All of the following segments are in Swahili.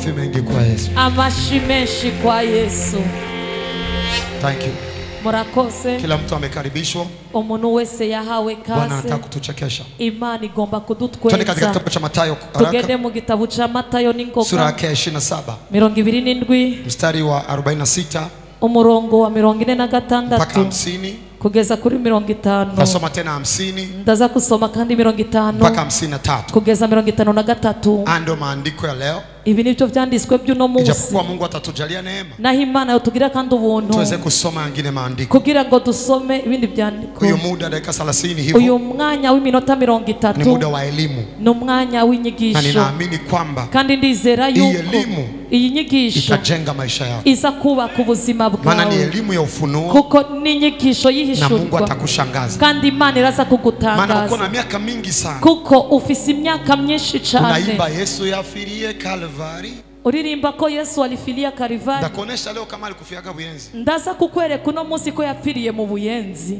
Makofi mengi kwa Yesu. Amashimeshi kwa Yesu. Thank you. Murakoze. Kila mtu amekaribishwa. Umuntu wese yahawe kaze. Bwana anataka kutuchekesha. Imani igomba kudutweza. Twende katika kitabu cha Mathayo tugende mu gitabo cha Matayo n'ingoga. Sura ya 27. 27. Mstari wa 46. Umurongo wa 46. Mpaka 50. Kugeza kuri 50. Nasoma tena 50. Ndaza kusoma kandi 50. Mpaka 53. Kugeza 53. Ando maandiko ya leo. Ibi nibyo vyanditswe by'uno munsi. Ijapokuwa Mungu atatujalia neema. Naho Imana yotugira kandi ubuntu. Tuweze kusoma yangine maandiko. Kugira ngo dusome ibindi byandiko. Uyu muda dakika 30 hivyo. Uyu mwanya w'iminota 30. Ni muda wa elimu. Ni umwanya w'inyigisho. Na ninaamini kwamba kandi ndizera yuko iyi nyigisho itajenga maisha yako. Iza kubaka ubuzima bwawe. Maana ni elimu ya ufunuo. Kuko ni inyigisho yihishurwa. Na Mungu atakushangaza. Kandi Imana iraza kugutangaza. Maana uko na miaka mingi sana. Kuko ufise imyaka myinshi cyane. Unaimba Yesu yafirie Kalvari. Uririmba ko Yesu alifilia Kalvari. Ndakonesha leo kama alikufiaga Buyenzi. Ndaza kukwereka uno munsi ko yapfiriye mu Buyenzi.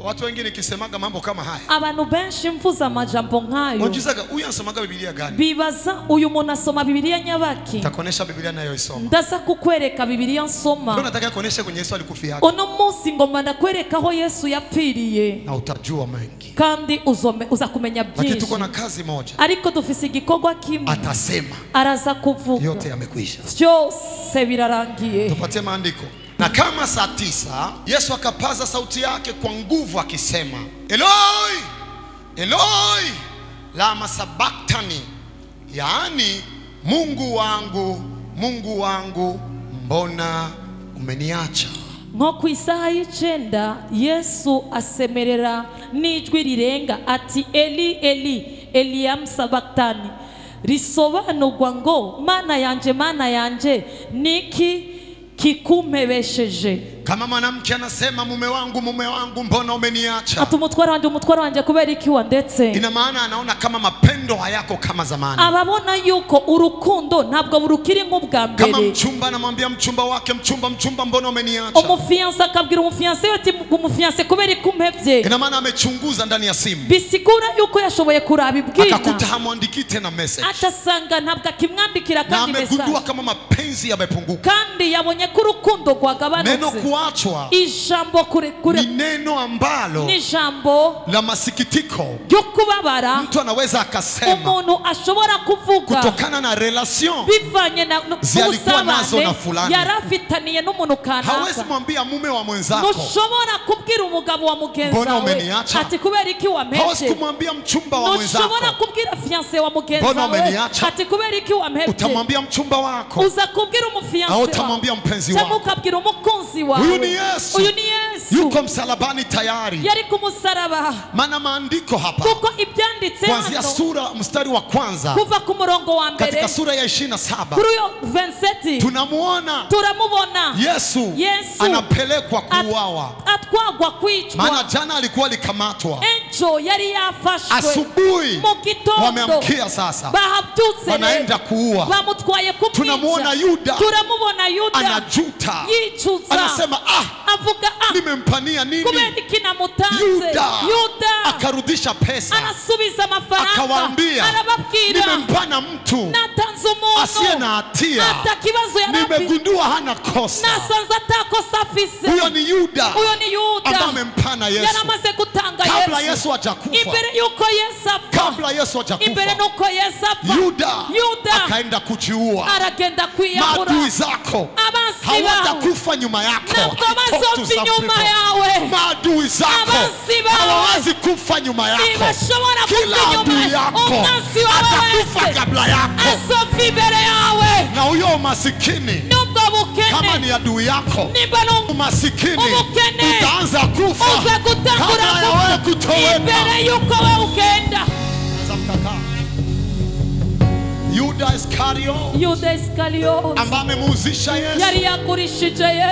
Watu wengine kisemaga mambo kama haya. Abantu benshi mvuza amajambo nkayo. Wajizaga uyu ansomaga Biblia gani? Bibaza uyu muntu asoma Biblia nyabaki. Takonesha Biblia nayo isoma. Ndaza kukwereka Biblia nsoma. Ndio nataka kuonesha kwenye Yesu alikufiaga. Uno munsi ngoma ndakwereka aho Yesu yapfiriye. Na utajua mengi. Kandi uza kumenya byinshi. Lakini tuko na kazi moja. Ariko dufise igikorwa kimwe. Atasema. Araza kuvuga. Yote yamekwisha. Byose birarangiye. Tupatie maandiko. Na kama saa 9 Yesu akapaza sauti yake kwa nguvu akisema, Eloi, Eloi, lama sabachthani, yaani Mungu wangu, mbona umeniacha? Nko ku isaha y'icenda Yesu asemerera n'ijwi rirenga ati Eli Eli Eliam sabachthani, risobanurwa ngo mana yanje niki kikumpebesheje. Kama mwanamke anasema mume wangu mbona umeniacha? Ati umutwara wanje kubera iki wandetse? Ina maana anaona kama mapendo hayako kama zamani. Ababona yuko urukundo ntabwo burukiri nk'ubwa mbere. Kama mchumba anamwambia mchumba wake, mchumba mbona umeniacha? Umufianse akabwira umufianse ati umufianse kubera iki umpevye? Ina maana amechunguza ndani ya simu. Bisigura yuko yashoboye kuraba ibwira. Akakuta hamwandiki tena message. Atasanga ntabwo akimwandikira kandi message. Na amegundua kama mapenzi yamepunguka. Kandi yabonye ko urukundo rwagabanutse. Neno kuachwa ijambo kure ni neno ambalo ni jambo la masikitiko. Kubabara mtu anaweza akasema umuntu ashobora kuvuga kutokana na relation bivanye na zilikuwa nazo na fulani. yarafitaniye n'umuntu kanaka. Hawezi mwambia mume wa mwenzako, ushobora kubwira umugabo wa mugenzi wawe ati kubera iki wampeje. hawezi kumwambia mchumba wa mwenzako, ushobora kubwira fiancé wa mugenzi wawe ati kubera iki wampeje. utamwambia mchumba wako, uza kubwira umufiancé au utamwambia mpenzi wako, ukabwira umukunzi wawe. Huyu ni Yesu, yuko msalabani tayari. Yari kumusaraba. Maana maandiko hapa kuko ibyanditse kuanzia sura mstari wa kwanza kuva ku murongo wa mbere katika sura ya 27 kuri 27 turamubona Yesu anapelekwa kuuawa. Atwagwa kwicwa. Maana jana alikuwa alikamatwa, ejo yari yafashwe, asubuhi wameamkia sasa bahabyutse wanaenda kuua. bamutwaye kumwica. Tunamwona Yuda anajuta, anasema avuga nimempania nini? Yuda akarudisha pesa, anasubiza mafaranga, akawaambia nimempana mtu asiye na hatia, nimegundua hana kosa. Huyo ni Yuda ambaye amempana Yesu. Kabla Yesu hajakufa, Yuda akaenda kujiua. Maadui zako hawatakufa nyuma yako. Maadui zako hawawezi kufa nyuma yako. Kila adui yako atakufa kabla yako. Na huyo masikini kama ni adui yako, masikini utaanza kufa kabla ya wewe kutoweka. Yuda Iskariot ambaye amemuuzisha Yesu,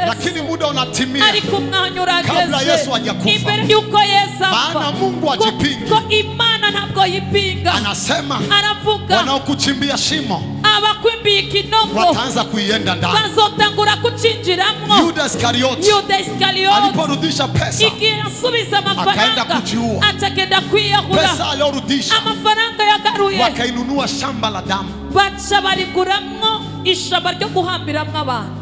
lakini muda unatimia kabla Yesu hajakufa. Maana Mungu hajipingi, anasema wanaokuchimbia shimo wataanza kuienda ndani. Yuda Iskariot aliporudisha pesa akaenda kujiua. Pesa aliyorudisha wakainunua shamba la damu. baca bariguramwo ishamba ryo guhambiramwo abantu.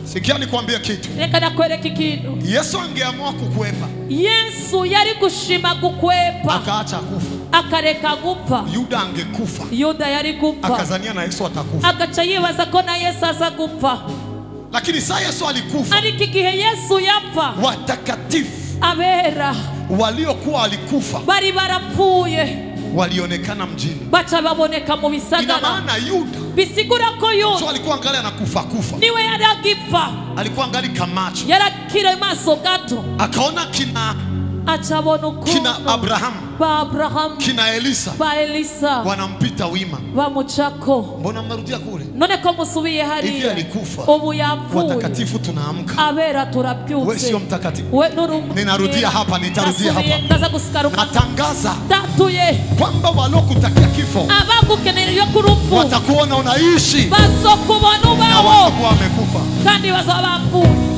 Sikia nikwambie kitu. Reka nakwereka ikintu. Yesu angeamua kukwepa. Yesu yari gushima gukwepa. Akaacha kufa. Akareka gupfa. Yuda angekufa. Yuda yari gupfa. Akazania na Yesu atakufa. Agaca yibaza ko na Yesu aza gupfa. Lakini saa Yesu alikufa. Ariko igihe Yesu yapfa, watakatifu abera waliokuwa walikufa bari barapfuye walionekana mjini. Baca baboneka mu bisagara. Ina maana Yuda bisigura ko Yuda alikuwa angali anakufa kufa. Niwe yari agipfa. Alikuwa angali kamacho. Yarakire maso gato. Akaona kina Abraham, kina Elisa wanampita wima. Bamuchako. Mbona mnarudia kule? None ko musubiye hariya. Hivi alikufa. Ubu yapfuye. Watakatifu tunaamka. Abera turabyutse. Wewe sio mtakatifu. We nurumwe. Ninarudia hapa, nitarudia hapa. Natangaza tatuye kwamba walokutakia kifo abagukeneye kurupfu watakuona unaishi. Bazokubona ubaho. Na watakuwa wamekufa. Kandi bazaba bapfuye.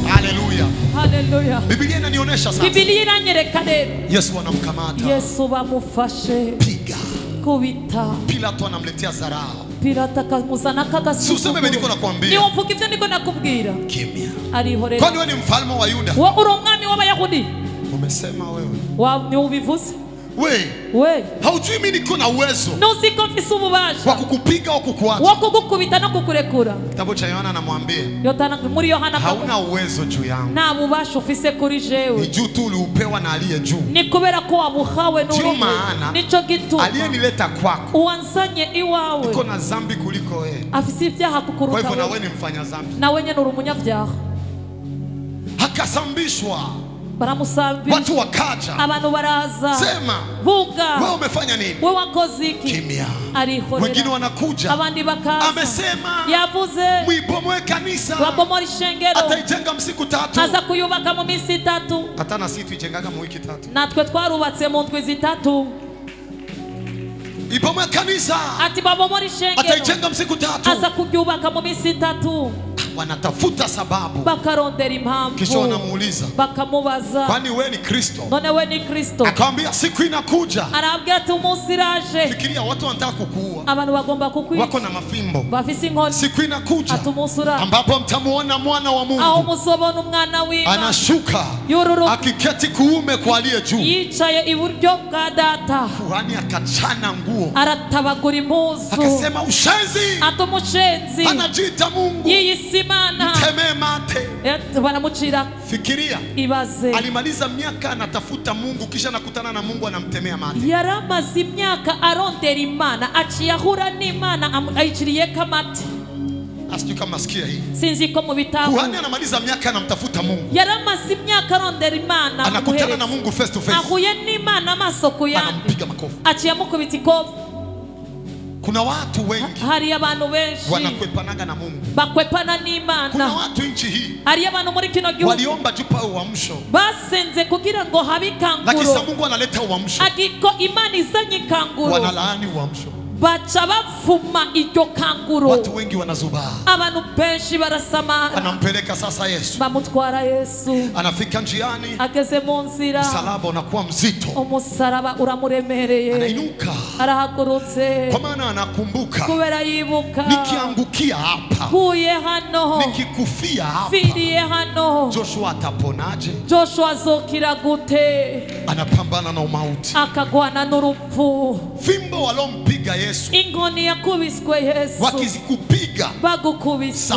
Haleluya. Haleluya. Biblia inanionyesha sasa. Biblia inanyereka leo. Yesu anamkamata. Yesu bamufashe. Piga. Kubita. Pilato anamletea dharau. Pilato akamuzana kagasuzuguro. Suseme mimi niko nakwambia. Ni umvuga ivyo niko nakubwira. Kimya. Arihorera. Kwani wewe ni mfalme wa Yuda? Wewe uri umwami w'Abayahudi? Umesema wewe. Ni ubivuze? We. Haujui mimi niko na uwezo. Nuziko mfise ububasha. Wa kukupiga au kukuacha. Wa kugukubita no kukurekura. Kitabu cha Yohana anamwambia. Muri Yohana hauna uwezo juu yangu. Nta bubasha ufise kuri jewe. Ni juu tu uliupewa na aliye juu. Ni kubera ko wabuhawe n'uri. Ndio maana nico gituma aliyenileta kwako. Uwansanye iwawe. Niko na dhambi kuliko wewe. Afise ibyaha kukuruta. Kwa hivyo na wewe ni mfanya dhambi. Na wewe ni umunyabyaha. Hakasambishwa. Baramusambisha. Watu wakaja. Abantu baraza. Sema. Vuga. Wewe umefanya nini? Wewe wakoze iki? Kimya. Arihorera. Wengine wanakuja. Abandi bakaza. Amesema. Yavuze. Muibomoe kanisa. Wabomora ishengero. Ataijenga msiku 3. Aza kuyubaka mu minsi 3. Hata na sisi tuijengaga mu wiki 3. Natwe twarubatse mu ndwi 3. Ibomoe kanisa. Ati babomora ishengero. Ataijenga msiku 3. Aza kuyubaka mu minsi 3. Wanatafuta sababu. Bakarondera impamvu. Kisha wanamuuliza. Bakamubaza. Kwani wewe ni Kristo? None wewe ni Kristo. Akamwambia siku inakuja. Arabwira ati umunsi iraje. Fikiria watu wanataka kukuua. Abantu bagomba kukwica. Wako na mafimbo. Bafise inkoni. Siku inakuja. Ati umunsi uraje. Ambapo mtamuona mwana wa Mungu. Aho musobona umwana w'Imana. Anashuka. Yururuka. Akiketi kuume kwa aliye juu. Yicaye iburyo bwa data. Kuhani akachana nguo. Aratabagura impuzu. Akasema ushenzi. Atomushenzi. Anajiita Mungu. Yiyisimana. Mate. Wanamuchira. Fikiria. Ibaze. Alimaliza miaka anatafuta Mungu kisha nakutana na Mungu anamtemea mate. Yaramaze imyaka arondera Imana aciyahura n'Imana ayiciriye kamate. Asijui kama sikia hii. Sinzi ko mu bitabu. Kuhani anamaliza miaka anamtafuta Mungu. Yaramaze imyaka arondera Imana. Anakutana na Mungu face to face. Ahuye n'Imana amaso ku yandi. Anampiga makofi. Aciyamukubita ikofi. Kuna watu wengi hari abantu benshi wanakwepanaga na Mungu. Bakwepana n'Imana. Kuna watu nchi hii hari abantu muri kino gihugu waliomba jupa uamsho. Basenze kugira ngo habe ikanguro. Lakini Mungu analeta uamsho. Agiko Imana izanye ikanguro. Wanalaani uamsho. Baca bafuma iryo kanguro. Watu wengi wanazubaa. Abantu benshi barasamara. Anampeleka sasa Yesu. Bamutwara Yesu. Anafika njiani. Ageze mu nzira. Msalaba unakuwa mzito. Umusaraba uramuremereye. Anainuka. Arahagurutse. Kwa maana anakumbuka. Kubera yibuka. Nikiangukia hapa. Kuye hano. Nikikufia hapa. Firiye hano. Joshua ataponaje? Joshua azokira gute? Anapambana na umauti. Akagwana n'urupfu. Fimbo walompiga Yesu. Ingoni yakubiswe Yesu. Wakizikupiga. Bagukubise.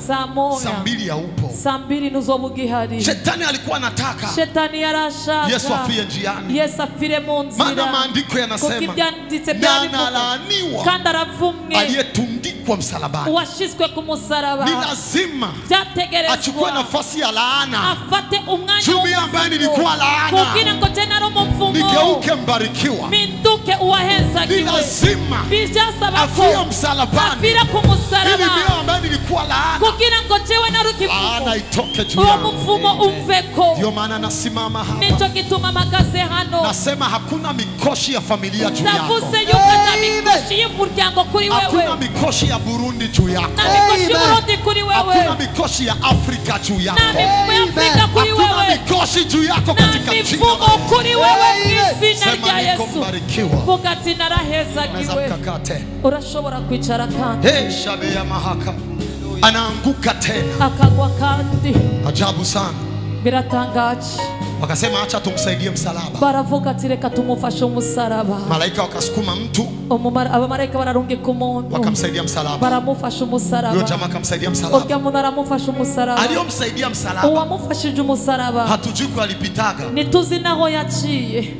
Saa moja. Saa mbili haupo. Saa mbili nuzobugihari. Shetani alikuwa anataka. Shetani yarashaka. Yesu afie njiani. Yesu afire mu nzira. Maana maandiko yanasema. Na analaaniwa. Kandi aravumwe. Aliyetundikwa msalabani. Washizwe ku musaraba. Ni lazima achukue nafasi ya laana. Afate umwanya Jumi ambaye nilikuwa laana. kugira ngo tena ari umuvumo. Nigeuke mbarikiwa. Minduke uwahezagiwe. Ni lazima afie msalabani. Afira ku musaraba. Ili mimi ambaye nilikuwa laana. Kugira ngo jewe na rukivumo. Laana itoke juu yangu. Umuvumo umveko. Ndio maana nasimama hapa. Nicho gituma magaze hano. Nasema hakuna mikoshi ya familia juu yako. Ndavuze yuko na mikoshi mikoshi y'umuryango kuri wewe. Hakuna mikoshi ya Burundi juu yako. Na mikoshi y'Uburundi kuri wewe. Hakuna mikoshi ya Afrika juu yako. Na mifumo ya Afrika kuri wewe. Hakuna mikoshi juu yako katika jina. Mifumo kuri wewe Kristina Sema ya Yesu. mbarikiwa. Vuga ati narahezagiwe. Urashobora kwicara kandi. Shabe ya mahaka. Anaanguka tena. Akagwa kandi. Ajabu sana. Biratangaje. Wakasema acha tumsaidie msalaba. Baravuga ati reka tumufashe umusaraba. Malaika wakasukuma mtu. Abamarayika bararungika umuntu. Wakamsaidia msalaba. Baramufasha umusaraba. Huyo jamaa akamsaidia msalaba. Urya muntu aramufasha umusaraba. Aliyomsaidia msalaba. Uwamufashije umusaraba. Hatujui ko alipitaga. Ntituzi naho yaciye.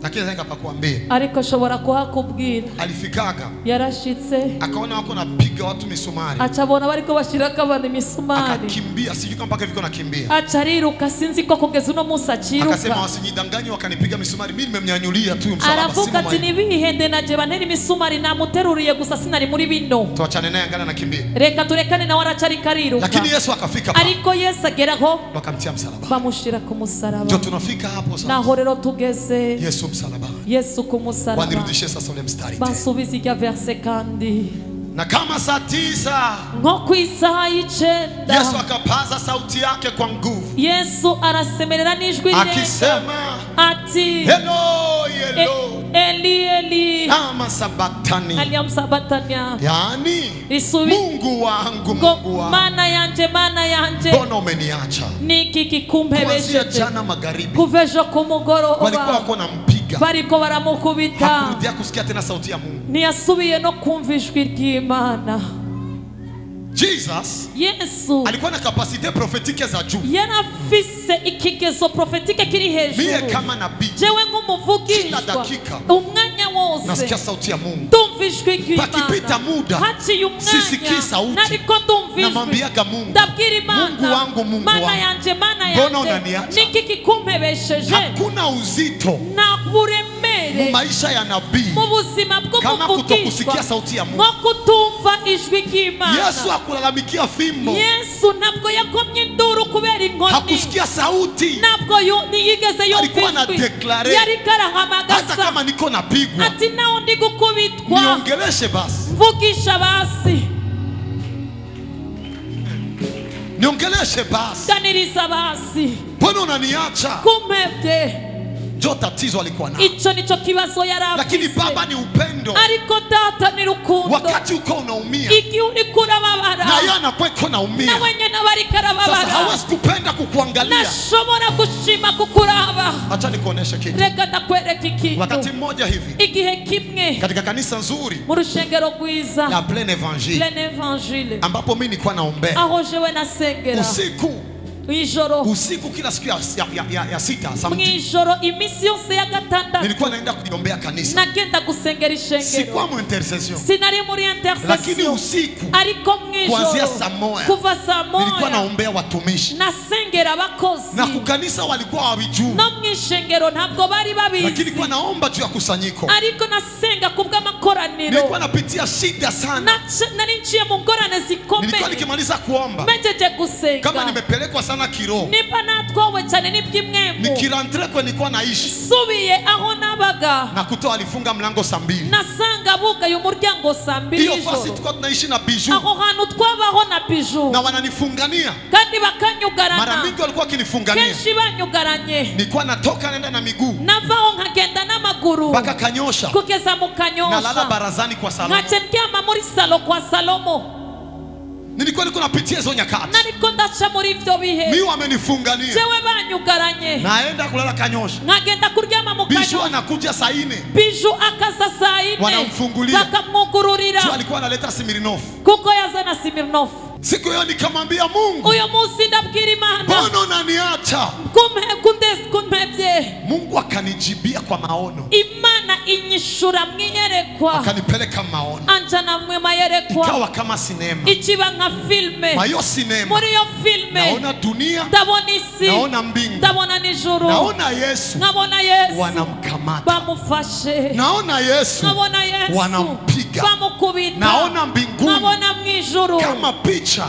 Lakini sasa nikapakuambia. Ariko shobora kuhakubwira. Alifikaga. Yarashitse. Akaona wako napiga watu misumari. Acabona bariko bashiraka abantu misumari. Akakimbia, sijui kama mpaka viko nakimbia. Acariruka sinzi ko kugeza uno musi aciruka. Akasema wasinyidanganye wakanipiga misumari, mimi nimemnyanyulia tu msalaba. Aravuga ati nibihende naje bantera misumari namuteruriye gusa sinari muri bino. Tuachane naye angana nakimbia. Reka turekane na waracari kariruka. Lakini Yesu akafika. Ariko Yesu ageraho wakamtia msalaba. Bamushira ku musaraba. Ndio tunafika hapo sasa. Naho rero tugeze. Yesu msalaba. Yesu ku musaraba. Wanirudishe sasa ule mstari. Bansubiza irya verse kandi. Na kama saa 9 nko ku isaha y'icenda Yesu akapaza sauti yake kwa nguvu. Yesu arasemerera n'ijwi rirenga akisema ati hello hello Eli Eli lama sabatani, aliam sabatania, yani isubi Mungu wangu Mungu wangu, mana yanje mbona umeniacha? niki kikumpebesheje jana magharibi kuvejo kumugoroba walikuwa wako na mpiga, bariko baramukubita, hakurudia kusikia tena sauti ya Mungu. ntiyasubiye no kumva ijwi ry'Imana. Jesus Yesu alikuwa na kapasite profetike za juu. Yarafise ikigezo profetike kiri hejuru. Mie kama nabii, jewe nk'umuvugishwa, umwanya wose nasikia sauti ya Mungu. Ndumvishwe ry'Imana. Pakipita muda sisikii sauti, nariko ndumvishwe, namwambiaga Mungu, ndabwira Imana, Mungu wangu Mungu wangu, mana yanje mbona unaniacha? niki kikumpebesheje? Hakuna uzito na buremere mu maisha ya nabii mu buzima kama kutokusikia bw'umuvugishwa sauti ya Mungu. nko kutumva ijwi ry'Imana. Yesu hakulalamikia fimbo, Yesu ntabwo yakomye induru kubera inkoni, hakusikia sauti, ntabwo ntiyigeze yumva ijwi, yari karahamagaza, hata kama niko napigwa ati naho ndi gukubitwa niongeleshe basi, mvugisha basi, niongeleshe basi, ganiriza basi, mbona unaniacha? kumpebye. Jo tatizo alikuwa nalo, ico nico kibazo yarafise. Lakini baba ni upendo, ariko data ni rukundo. wakati uko unaumia iki uriko urababara na yeye anakuwa unaumia, na wenye nabari karababara, sasa hawezi kupenda kukuangalia, nashobora gushima kukuraba. acha nikuoneshe kitu. Reka ndakwereka ikintu. Wakati mmoja hivi igihe kimwe katika kanisa nzuri mu rushengero rwiza la Plein Evangile, ambapo mimi nilikuwa naombea aho jewe nasengera usiku kila siku ya sita mwijoro imisi yose ya gatandatu nilikuwa naenda kuliombea kanisa, nagenda gusengera ishengero, sikuwa mu intercession, sinari muri intercession, lakini usiku ariko mwijoro kuanzia saa moja kuva saa moja nilikuwa naombea watumishi, nasengera abakozi, na kukanisa walikuwa hawajui, no mwishengero ntabwo bari babizi, lakini kwa naomba juu ya kusanyiko, ariko nasenga kubw'amakoraniro, nilikuwa napitia shida sana, nari nciye mu ngorane zikomeye, nilikuwa nikimaliza kuomba mejeje gusenga, kama nimepelekwa sana kiroho, niba natwawe cyane n'iby'imwemu, nikirantre kwa nilikuwa naishi, subiye aho nabaga na kutoa alifunga mlango saa 2, nasanga bugaye umuryango saa 2 hiyo fasi tulikuwa tunaishi na Biju, aho hantu twabaho na Biju, na wananifungania kandi bakanyugarana, mara mingi walikuwa kinifungania, kenshi banyugaranye, nilikuwa natoka nenda na miguu, navaho nkagenda n'amaguru mpaka Kanyosha, kugeza mu Kanyosha, nalala barazani kwa Salomo, nkacendyama muri salo kwa Salomo. Nilikuwa niko napitia hizo nyakati, nariko ndaca muri ivyo bihe, mimi wamenifungania, jewe banyugaranye, naenda kulala Kanyosha, nkagenda kuryama mu Kanyosha, Biju anakuja saa 4, Biju akaza saa 4, wanamfungulia, bakamwugururira, alikuwa analeta Smirnoff, kuko yazana Smirnoff. Siku hiyo nikamwambia Mungu, uyo munsi ndabwira Imana, mbona unaniacha? kumpebye. Mungu akanijibia kwa maono, Imana inyishura mwiyerekwa, akanipeleka maono, anjana mwe mayerekwa, ikawa kama sinema, ikiba nka filme, mayo sinema, muri yo filme naona dunia, ndabona isi, naona mbingu, ndabona nijuru, naona Yesu, nkabona Yesu wanamkamata, bamufashe, naona Yesu, nkabona Yesu wanampiga, bamukubita, naona mbinguni, nkabona mwijuru kama picha,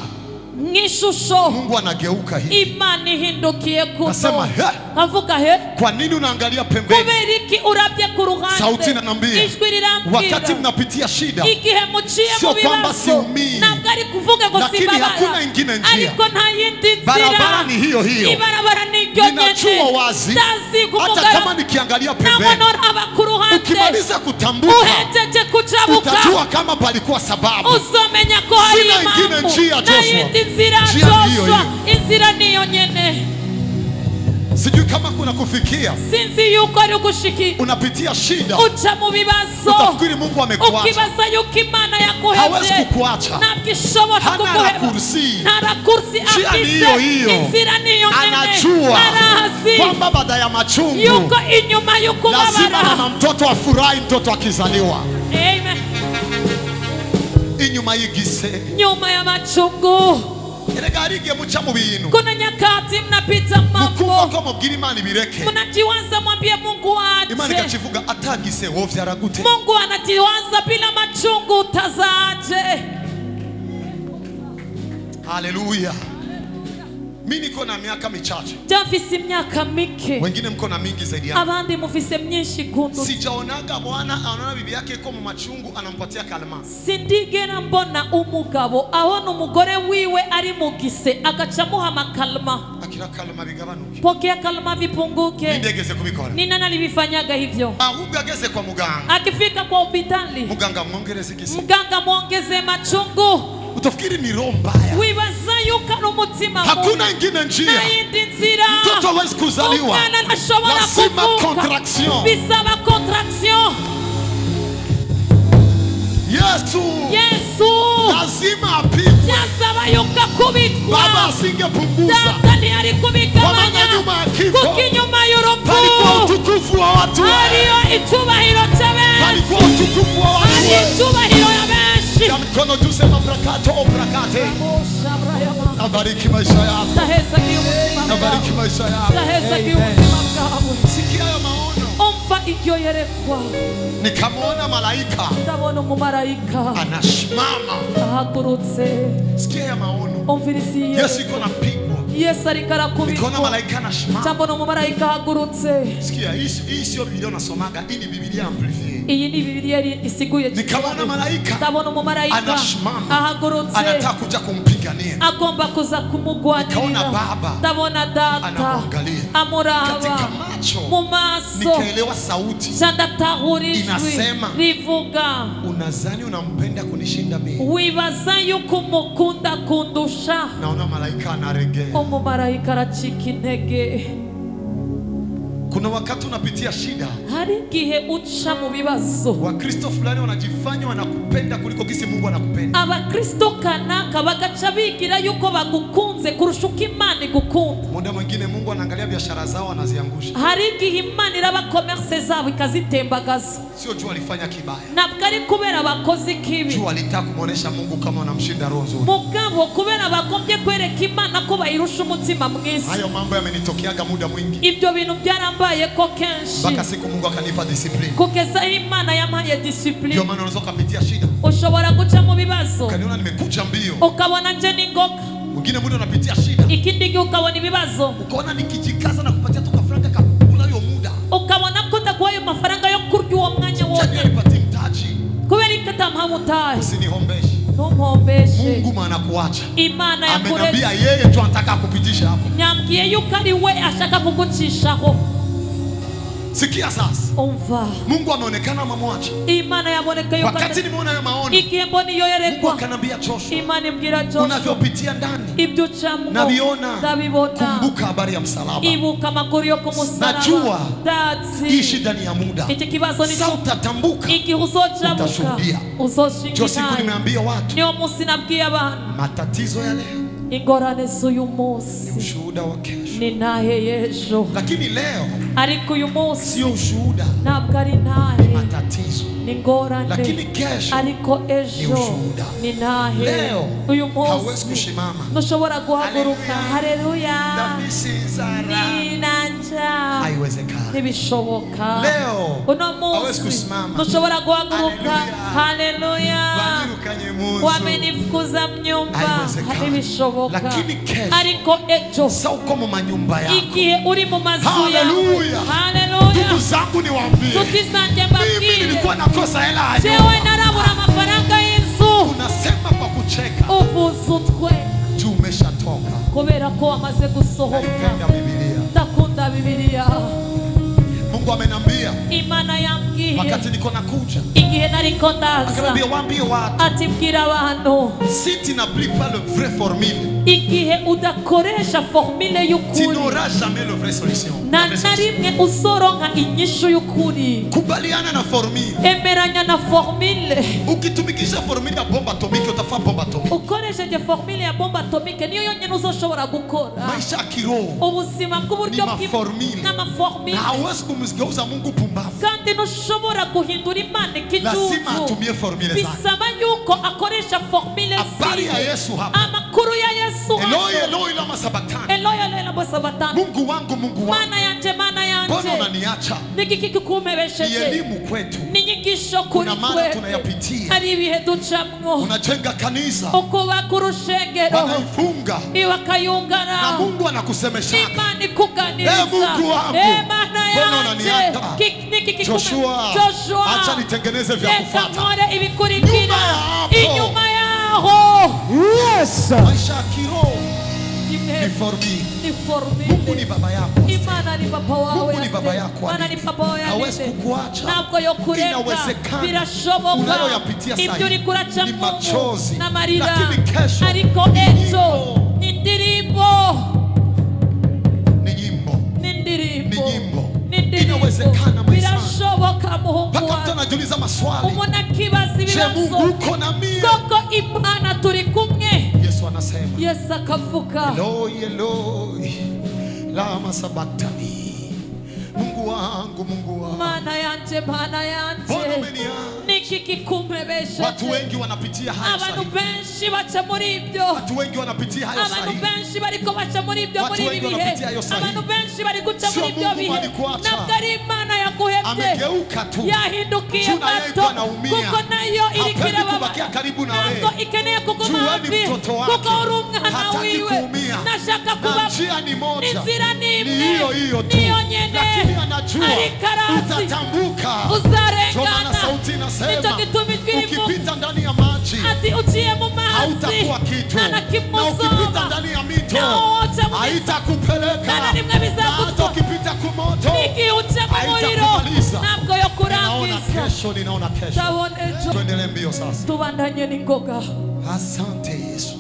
mwishusho, Mungu anageuka hivi, Imana ihindukiye kuno, nasema kavuga he kwa nini unaangalia pembeni? kubera iki urabye ku ruhande Sauti inaniambia, ijwi rirambwira wakati mnapitia shida, igihe muciye sio mu kwamba bibazo siumii, ntabwo ari kuvuga ngo lakini sibabara hakuna ingine njia. ariko nta yindi nzira Barabara ni hiyo hiyo. ibarabara ni iryo Ninajua nyene wazi, ndazi hata kumugara kama nikiangalia pembeni, nabona aba ku ruhande ukimaliza kutambuka uhejeje kujabuka utajua kama palikuwa sababu. uzomenya ko hari Sina ingine impamvu njia, nta Joshua. yindi nzira Njia ni hiyo Joshua hiyo. inzira niyo nyene Sijui kama kuna kufikia sinzi yuko ari ugushiki unapitia shida, uca mu bibazo utafikiri Mungu amekuacha. ukibaza yuko Imana Hawezi yakuhevye kukuacha. ntabwo ishobora Hana kuguheba rakursi. nta rakursi Njia ni hiyo afise hiyo. inzira niyo nyene Anajua arazi kwamba baada ya machungu yuko inyuma lazima y'ukubabara mama mtoto afurahi mtoto akizaliwa. amen Inyuma y'igise nyuma ya machungu erega harige muca mu bintu kuna nyakati mnapita mukumva mambo ko mubwira Imana ibireke, mnajiwaza mwambie Mungu Imana aje ikakivuga atagise wovyara gute. Mungu anajiwaza bila machungu utazaje. Haleluya. Mimi niko na miaka michache, Jafisi imyaka mike wengine mko na mingi zaidi yangu. abandi mufise myinshi kundu Sijaonaga Bwana anaona bibi yake iko mu machungu anampatia kalma. sindigera mbona umugabo abona umugore wiwe ari mugise agacamuha makalma Akira kalma bigabanuke. pokea kalma vipunguke. Nindegeze kubikora. Ni nani alivifanyaga hivyo? Ahubwo ageze kwa muganga. Akifika kwa hospitali Muganga mwongereze igise. mganga mwongeze machungu Utafikiri ni roho mbaya. wibaza yuko ari umutima Hakuna ingine njia. na yindi nzira Mtoto hawezi kuzaliwa. umwana ntashobora Lazima kuvuka contraction. bisaba contraction. Yesu lazima apigwe. Yasaba yuko akubitwa. Baba asingepunguza. Data ntiyari Kwa kubigabanya maana nyuma ya kifo kuko inyuma y'urupfu palikuwa utukufu wa watu. hariyo icyubahiro cy'abenshi, Palikuwa utukufu wa watu. hari icyubahiro ya benshi. Ya mkono tusema brakato o brakate. Nabariki maisha yako. Ndahezagiye ubuzima Nabariki bwawe. maisha yako. Ndahezagiye ubuzima bwawe. Sikia hayo maono. Umva iryo yerekwa. Nikamwona malaika Ndabona umumarayika anasimama. ahagurutse. Sikia ya maono. Umvirisi Yesu iko napigwa. Yesu ariko Nikaona arakubitwa. malaika anasimama. Ndabona umumarayika ahagurutse. Sikia, hii sio Biblia unasomaga, hii ni Biblia amplified. Iyi ni Biblia isiguye Nikamwona malaika ndabona umumarayika anasimama. ahagurutse Anataka kuja kumpigania. agomba kuza kumugwanirira. Nikaona Baba ndabona data anamwangalia. amuraba Katika macho mu maso nikaelewa sauti. candatahura ijwi Inasema, rivuga unazani unampenda kunishinda mimi? wibaza yuko umukunda kundusha. Naona malaika anaregea. Umumarayika aracika intege. Kuna wakati unapitia shida, hari igihe uca mu bibazo Wakristo fulani wanajifanya wanakupenda kuliko gisi Mungu anakupenda. abakristo kanaka bagaca bigira yuko bagukunze kurusha uko Imana igukunda. Muda mwingine Mungu anaangalia biashara zao anaziangusha. hari igihe Imana iraba commerce zabo ikazitembagaza. Sio juu alifanya kibaya, ntabwo ari kubera abakozi kibi, juu alitaka kumuonesha Mungu kama wanamshinda roho nzuri. mugabo kubera bagombye kwereka Imana ko bayirusha umutima mwiza. Hayo mambo yamenitokeaga muda mwingi, ibyo bintu byarambaye ko kenshi mpaka siku Mungu akanipa discipline. kugeza aho Imana yampaye Ndio discipline. maana unaweza kupitia shida, ushobora guca mu bibazo ukaniona nimekuja mbio. ukabona nje n'ingoga, Mwingine muda unapitia shida, ikindi gihe ukabona ibibazo ukaona nikijikaza na kupatia tu kafranga kakula hiyo muda. ukabona ko ndaguha ayo mafaranga yo kurya uwo mwanya Chani wonyine alipati mtaji. kubera ko atamuhamutaye. Usinihombeshe. ntumpombeshe. Mungu maana kuacha. Imana Amenambia yakuretse yeye tu anataka kupitisha hapo. nyambwiye yuko ari we ashaka kugucishaho. Sikia sasa. umva Mungu ameonekana amemwacha. Imana yaboneka yuko Wakati nimeona hayo maono, igihe mbona iyo Mungu yerekwa akanambia Joshua, Imana imbwira Joshua unavyopitia ndani ibyo ucamwo naviona. ndabibona. Kumbuka habari ya msalaba. ibuka amakuru yo ku musaraba. Najua hii Datsi shida ni ya muda. iki kibazo ni Sasa utatambuka. igihe uzojabuka Utashuhudia. uzoshinga Jo, siku imana. nimeambia watu niyo munsi nabwiye abantu matatizo ya leo ingorane z'uyu ni munsi ushuhuda wa kesho, ni ntahe y'ejo, lakini leo ariko uyu munsi sio ushuhuda, ntabwo ari ntahe, matatizo. ni ingorane, Lakini kesho ariko ni ejo ushuhuda. ni ntahe. Leo uyu hauwezi munsi kusimama. ntushobora guhaguruka. Haleluya. Haleluya. Ndabisizara. ninanja Haiwezekani. ntibishoboka. Leo uno hawezi munsi kusimama. ntushobora guhaguruka. Haleluya. Haleluya. Banyiruka wanyirukanye mu nzu. wamenifukuza mnyumba, Haiwezekani. halibishoboka. Lakini kesho, Ariko ejo, sasa uko mu manyumba yako. igihe uri mu mazu yawe. Haleluya. Haleluya. Ndugu zangu niwaambie, Tukisanje mimi mbabwire, nilikuwa nakosa hela ya jewe nyumba. narabura amafaranga y'inzu. Unasema kwa kucheka, Uvuze utwe juu umeshatoka. kubera ko wamaze gusohoka. Naipenda Biblia. Ndakunda Bibiliya. Mungu amenambia Imana yambwiye wakati niko nakuja, igihe nariko ndaza, akanambia waambie watu, ati bwira abantu, si tu n'appliques pas le vrai formule, igihe udakoresha formule tu y'ukuri n'auras jamais le vrai solution. na na rimwe uzoronka inyishu y'ukuri. Kubaliana na formule. Emeranya na formule. Ukitumikisha formule ya bomba atomike utafaa bomba atomike. Ukoresheje formule ya bomba atomike niyo yonyine uzoshobora gukora. Maisha ya kiroho Ubuzima bw'uburyo ni maformule. n'amaformule, na hauwezi kumgeuza Mungu pumbavu. kandi ntushobora guhindura Imana Lazima ikijuju. atumie formule zake. Bisaba yuko akoresha formule Habari ya ziwe. Yesu hapa, Amakuru ya Yesu Eloi hapa. Eloi lama sabachthani, Eloi Eloi lama sabachthani. Mungu wangu Mungu wangu, Mana yanje, mana mbona yanje, unaniacha? niki Ni kikumebesheje. elimu kwetu, Ni nyigisho kuri kuna mara kwetu. tunayapitia. Hari ibihe ducamwo, Unajenga kanisa, ukubaka urushengero, wanaifunga na bakayungana, Mungu anakusemesha. Imana ikuganiriza. Mungu wangu, Mana mbona yanje, unaniacha? niki Joshua, acha nitengeneze vya reka kufuata. nkore ibikurikira Nyuma ya hapo. inyuma yaho. Yes. Maisha ya kiroho ni Ni formule. formule. Mungu ni baba yako. Imana ni papa wawe. Mungu ni baba yako. Imana ni papa wawe. Hawezi kukuacha. Ntabwo yo kureka. Inawezekana. Birashoboka. Unayoyapitia Ibyo sahi uri kuraca ni mu machozi. n'amarira. Lakini kesho Ariko ni ejo nyimbo. ni indirimbo. Ni nyimbo. Ni indirimbo. Ni nyimbo. Ni indirimbo. Inawezekana maisha. Birashoboka muhungu Mpaka mtu wangu. anajiuliza maswali. Umuntu akibaza Je, Mungu ibibazo. uko na mimi? Koko Imana turi kumwe. Yesu anasema, Yesu akavuga. Eloi Eloi lama sabachthani. Mungu wangu Mungu wangu, Mana yanje, mana mbona yanje, umeniacha? niki kikumebesheje. Watu wengi wanapitia hayo Abantu sahi. benshi baca muri ibyo. Watu wengi wanapitia hayo Abantu sahi. benshi bariko baca muri ibyo Watu muri ibi wengi bihe. wanapitia hayo sahi. Abantu benshi bari guca Sio muri ibyo Mungu bihe. alikuacha. Ntabwo ari Imana yaguhebye. Amegeuka tu. Yahindukiye Juu na yeye mato iko anaumia. kuko nayo iri Hapendi kirababa. kubakia karibu na Ntabwo wewe. ikeneye kuguma Juu wewe hafi ni mtoto wake. kuko uri umwana Hataki wiwe. kuumia. Nashaka Na kuba njia ni moja. inzira ni Ni imwe. hiyo hiyo tu. Niyo nyene. Lakini anajua Ariko arazi. utatambuka. Uzarengana. Ndio maana sauti inasema, Nicho gituma ijwi rivuga. ukipita ndani ya maji Ati uciye mu mazi hautakuwa kitu, nta na na kimwe ukipita uzoba. ndani ya mito Na wote mu haitakupeleka, Nta na rimwe bizagutwara. na hata ukipita kumoto N'igihe uca mu muriro haitakumaliza. ntabwo yo Ninaona kurangiza. kesho, ninaona kesho. Ndabona ejo. Tuendelee mbio sasa. Tubandanye n'ingoga. Asante Yesu.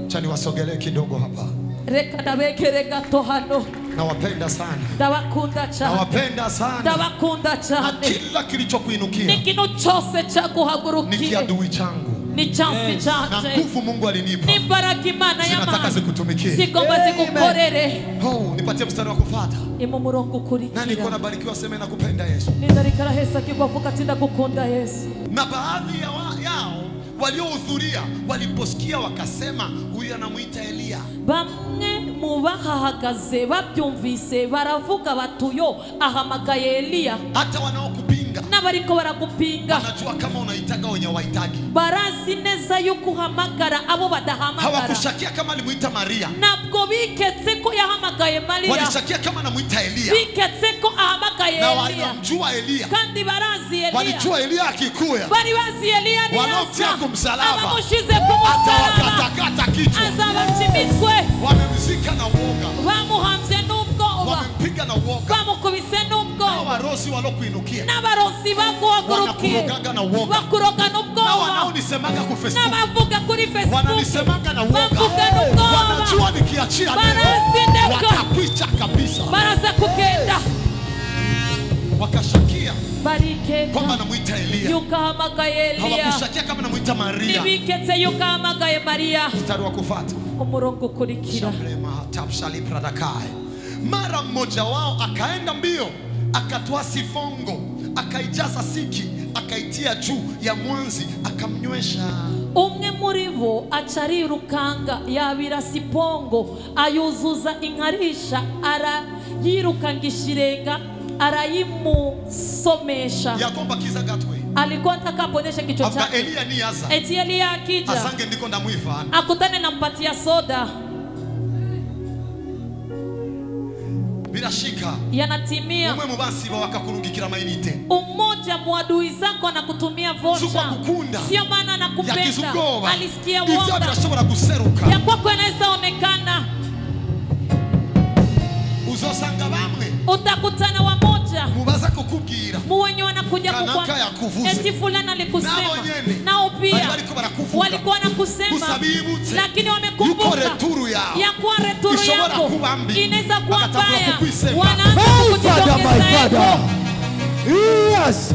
Acha niwasogelee kidogo hapa. Reka ndabekere gato hano. Nawapenda sana, Ndabakunda cyane. nawapenda sana, Ndabakunda na cyane. kila kilichokuinukia N'ikintu cyose ni cyaguhagurukiye kiadui changu, ni cyansi na cyanje. nguvu Mungu alinipa N'imbaraga Imana zinataka y'amahanga zikutumikie. zigomba zigukorere. Oh, nipatie mstari wa kufuata. Ni mu murongo Nani iko ukurikira. nabarikiwa sema nakupenda Yesu. Nindarikara hesa kigwa vuga ati ndagukunda Yesu. Na baadhi yao waliohudhuria waliposikia wakasema, huyu anamuita Eliya. Bamwe mu bahahagaze babyumvise baravuga batuyo ahamagaye Eliya. Hata wanaokupinga N'abariko baragupinga wanajua kama unaitaga wenye wahitaji. barazi neza yuko uhamagara abo badahamagara. Hawakushakia kama alimuita Maria, Ntabwo biketse ko yahamagaye Mariya, walishakia kama anamuita Eliya. biketse ko ahamagaye Na Eliya. wanamjua Eliya, Kandi barazi Eliya, walijua Eliya akikuya bari bazi Eliya ni wanaomtia asa kumsalaba abamushize ku musaraba atawakatakata kichwa. azabaca imitwe. Wamemzika na uoga, Bamuhamvye n'ubwoba, wamempiga na uoga. bamukubise Na n'ubwoba, warosi walokuinukia n'abarozi baguhagurukiye wanakurogaga na uoga. bakuroga Na n'ubwoba, wanaonisemaga ku Facebook n'abavuga kuri Facebook wananisemaga na uoga. bavuga n'ubwoba, Wanajua nikiachia neno barazindeka watakwicha kabisa. baraza kugenda Wakashakia barikeka kwamba anamuita Eliya, yuko ahamagaye Eliya, hawakushakia kama anamuita Maria. ntibiketse yuko ahamagaye Mariya. Mstari wa kufuata, Umurongo ukurikira. Shamlema tapshali pradakai. Mara mmoja wao akaenda mbio, akatoa sifongo, akaijaza siki, akaitia juu ya mwanzi, akamnywesha. Umwe muri bo acarirukanga yabira sipongo ayuzuza inkarisha arayirukanga ishirenga arayimusomesha. Yagomba kiza gatwe alikuwa ataka aponyeshe kichwa After chake. Elia ni aza. Eti Elia akija Asange ndiko ndamwivana. akutane na mpatia soda, Bila shika. yanatimia. Umwe mubasi wakakurungikira mainite. Umoja mwadui zako anakutumia vocha, sio maana anakupenda. Alisikia woga ya kwako yanaweza onekana. Uzosanga bamwe Utakutana wamoja mubaza kukubwira muwenye wanakuja kanaka yakuvuze. eti fulani alikusema, Nabo nyene nao pia bariko barakuvuga. walikuwa wanakusema, Usabibutse. lakini Yuko wamekumbuka returu yao. ya kuwa returu Ishobora yako kuba mbi. inaweza kuwa Bakatambua mbaya. kukwisema. Wanaanza kukujitokeza. Yes.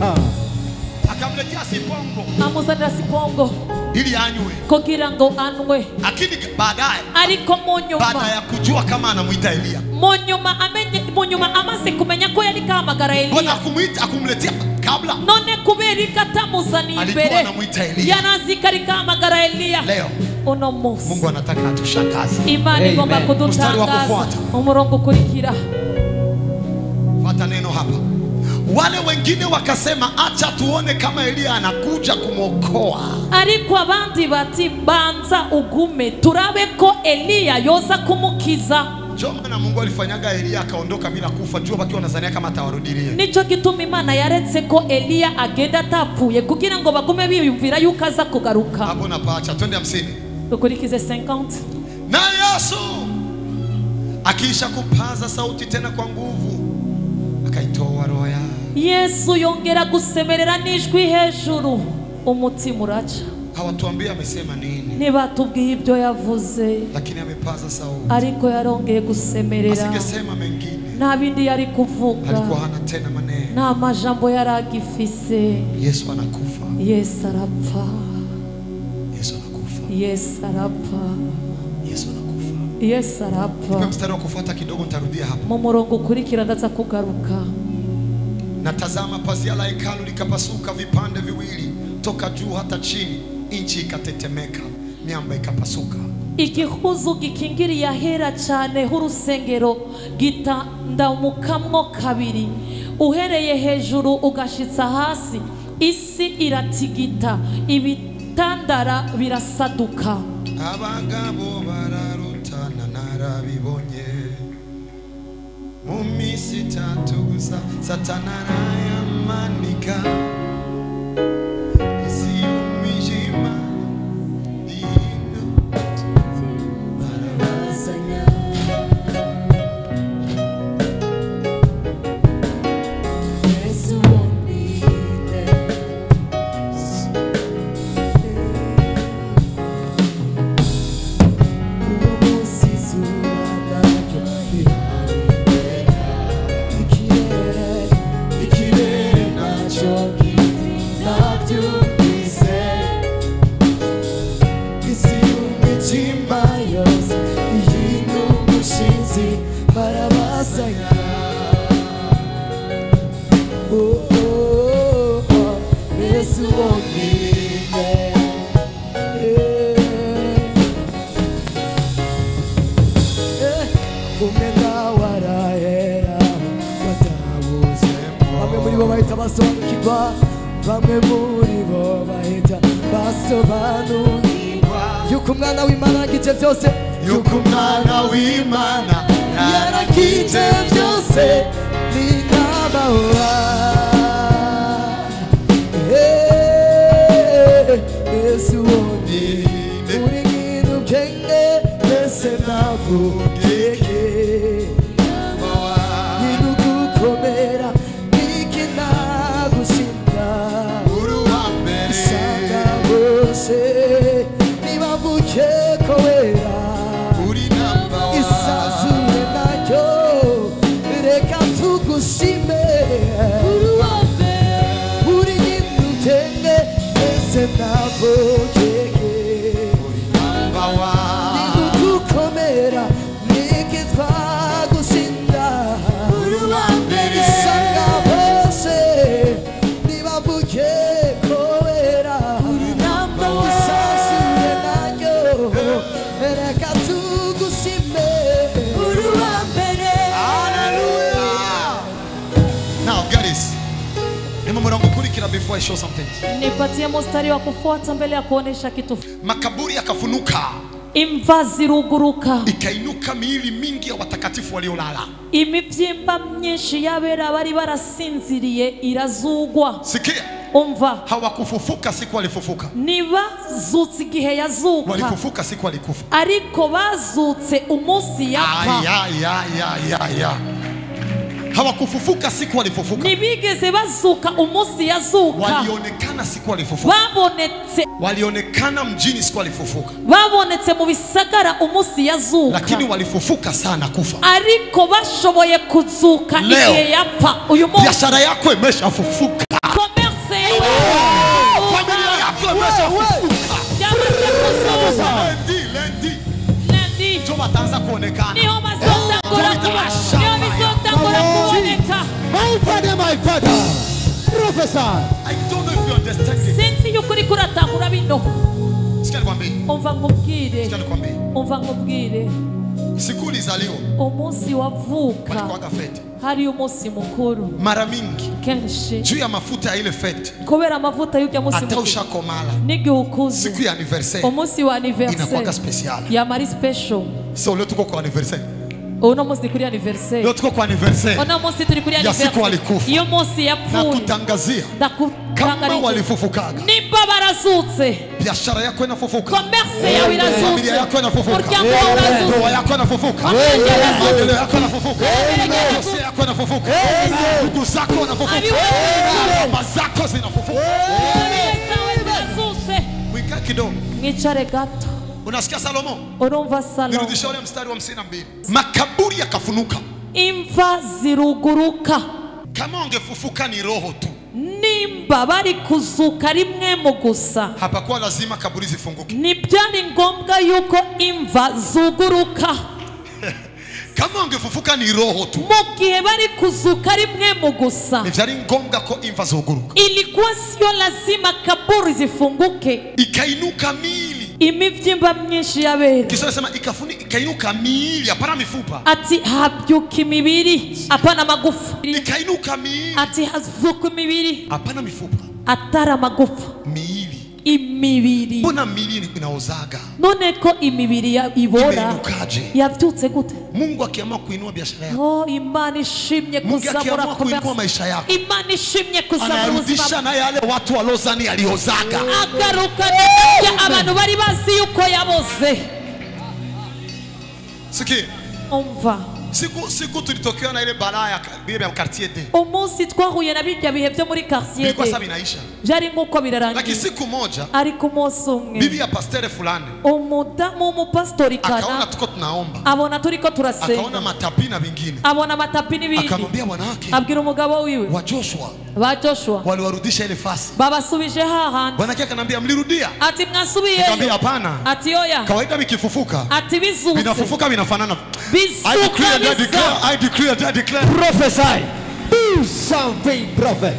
Akamletea sipongo Amuzanira sipongo ili anywe. kugira ngo anwe, Lakini baadaye ariko munyuma baada ya kujua kama anamuita Elia, munyuma amaze kumenya ko yari kahamagara mbona Eliya, kumuita akumletea kabla? none kubera ikatamuzaniye Alikuwa imbere anamuita Eliya. yanazika rikahamagara Eliya. Leo Uno munsi Mungu anataka atushangaze. Imana igomba Amen. Mstari wa kudutangaza. kufuata. Umurongo ukurikira, Fata neno hapa. Wale wengine wakasema acha tuone kama Elia anakuja kumwokoa. ariko abandi bati banza ugume turabe ko Eliya yoza kumukiza. Ndio maana Mungu alifanyaga Elia akaondoka bila kufa, jua bakiwa wanazania kama atawarudilia. Nico gituma Imana yaretse ko Eliya agenda atapfuye kugira ngo bagume biyumvira yuko aza kugaruka. Hapo napacha, twende 50. Dukurikize 50. Na Yesu akiisha kupaza sauti tena kwa nguvu akaitoa roho yake. Yesu yongera gusemerera n'ijwi hejuru, umutima uraca. Hawatuambia amesema nini, Ntibatubwiye ibyo yavuze, lakini amepaza sauti. ariko yarongeye gusemerera. Asingesema mengine, Nta bindi yari kuvuga, alikuwa hana tena maneno. nta majambo yari agifise. Yesu anakufa. Yesu arapfa, Yesu anakufa. Yesu arapfa, Yesu anakufa. Yesu Kwa arapfa. mstari wa kufuata kidogo nitarudia hapo. Mu murongo ukurikira ndaza kugaruka. Na tazama, pazia la hekalu likapasuka vipande viwili toka juu hata chini, nchi ikatetemeka, miamba ikapasuka. Igihuzu gikingiriye ahera cyane h'urusengero gitandamukamwo kabiri, uhereye hejuru ugashitsa hasi, isi iratigita, ibitandara birasaduka. Abagabo bararutana narabibonye, mu minsi itatu gusa Satani arayamanika, isi y'umwijima barabazanya. Yesu wonile bamwe muri bo bahita basobanukirwa yuko umwana w'Imana yagize byose, yuko umwana w'Imana yaragize byose n'inamahora. Yesu wonye uri bintu byenge mbese navugeke ninugukomera niki nagushinda usanga bose nibavuke ko wera isazure naryo reka tugushime uri bintu byenge mbese navugeke ninugukomera niki twagushinda isanga bose nibavuke ko wera isazure naryo reka tugushime Now get this. Nimo murongo ukurikira before I show something. Nipatie mstari wa kufuata mbele ya kuonesha kitu. Makaburi yakafunuka. Imva ziruguruka. Ikainuka miili mingi ya watakatifu waliolala. Imivyimba myinshi y'abera bari barasinziriye irazugwa. Sikia. Umva. Hawakufufuka siku walifufuka. Ntibazutse igihe yazuka. Walifufuka siku walikufa. Ariko bazutse umunsi yapfa. Hawakufufuka siku walifufuka. Ntibigeze bazuka umunsi yazuka. Walionekana siku walifufuka. Babonetse. Walionekana mjini siku walifufuka. Babonetse mu bisagara umunsi yazuka. Lakini walifufuka sana kufa. Ariko bashoboye kuzuka igihe yapfa. Uyu munsi biashara yako imeshafufuka. Familia yako imeshafufuka. Lendi wataanza kuonekana. My father, prophesy. I don't know if you understand it. Sinzi yukuri kuratahura bino. Sikia nikwambie. Umva ngubwire. Sikia nikwambie. Umva ngubwire. Siku ulizaliwa. Umunsi wavuka. Walikuwa fete. Hari umunsi mukuru. Mara mingi. Kenshi. Juu ya mafuta ya ile fete. Kubera amavuta y'ujya munsi mukuru. Hata ushakomala. Nigi ukuzi. Siku ya anniversaire. Umunsi wa anniversaire. Inakuwa special. Ya mari special. So leo tuko kwa anniversaire. Uno munsi kuri anniversaire. Leo tuko kwa anniversaire. Uno munsi turi kuri anniversaire. Ya siku walikufa. Iyo munsi yapfuye. Na kutangazia. Kama walifufukaga. Nimba barazutse. Biashara yako inafufuka. Commerce yawe irazutse. Familia yako inafufuka. Muryango wawe urazutse. Ndoa yako inafufuka. Maendeleo yako inafufuka. Biashara yako inafufuka. Ndugu zako wanafufuka. Mama zako zinafufuka. Mwika kidogo. Ngicare gato. Unasikia Salomo? Urumva Salomo. Nirudishe ule mstari wa 52. Makaburi yakafunuka. Imva ziruguruka. Kama ungefufuka ni roho tu. Nimba bari kuzuka rimwe mu gusa. Hapakuwa lazima kaburi zifunguke. Nibyari ngombwa yuko imva zuguruka. Kama ungefufuka ni roho tu. Mu gihe bari kuzuka rimwe mu gusa. Nibyari ngombwa ko imva zuguruka. Ilikuwa sio lazima kaburi zifunguke. Ikainuka miili. Imivyimba myinshi y'abera. Kisha nasema ikainuka miili hapana mifupa. Ati habyuka imibiri hapana magufa. Ikainuka miili. Ati hazuka imibiri hapana mifupa. atara magufa. Miili. Imibiri. Mbona miili inaozaga? None ko imibiri ya ibora yavyutse gute? Mungu akiamua kuinua biashara yako. Oh, Imana ishimye kuzamura kuinua maisha yako. Imana ishimye kuzamura anarudisha na yale watu walozani aliozaga. Agaruka ya abantu bari bazi yuko yaboze. Sikia. Umva. Siku tulitokea na ile balaa ya bibi ya quartier D. Umunsi twahuye na bijya bihe byo muri quartier D. Ilikuwa sabi inaisha. Jari nguko birarangiye. Lakini siku moja ari ku munsi umwe. Bibi ya pastor fulani. Umudamu umupastori kana. Akaona tuko tunaomba. Abona turiko turasenga. Akaona matapi na vingine. Abona matapi n'ibindi. Akamwambia bwana wake. Abwira umugabo wiwe. Wa Joshua. Ba Joshua. Waliwarudisha ile fasi. Babasubije hahandi. Bwana yake akanambia mlirudia. Ati mwasubiye. Akamwambia hapana. Ati oya. Kawaida bikifufuka. Ati bizutse. Binafufuka binafanana. I declare. Prophesy. Do something, prophet.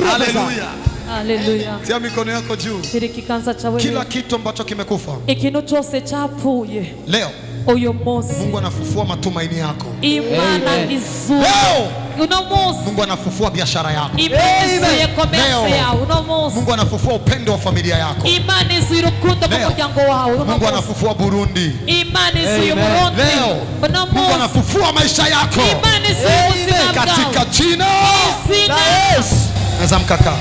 Hallelujah. Hallelujah. Tia mikono yako juu. Kikanza cha wewe. Kila kitu ambacho kimekufa. Ikintu cyose cyapfuye. Leo. Uyu munsi. Mungu anafufua matumaini yako. Imana izuka. Leo. Uno munsi. Mungu anafufua biashara yako. Imana yekomese ya uno munsi. Mungu anafufua upendo wa familia yako. Imana izurukundo mu muryango wawe. Mungu anafufua Burundi. Imana izuye Burundi. Leo. Mungu anafufua maisha yako. Imana izuye katika jina la Yesu. Naweza mkaka.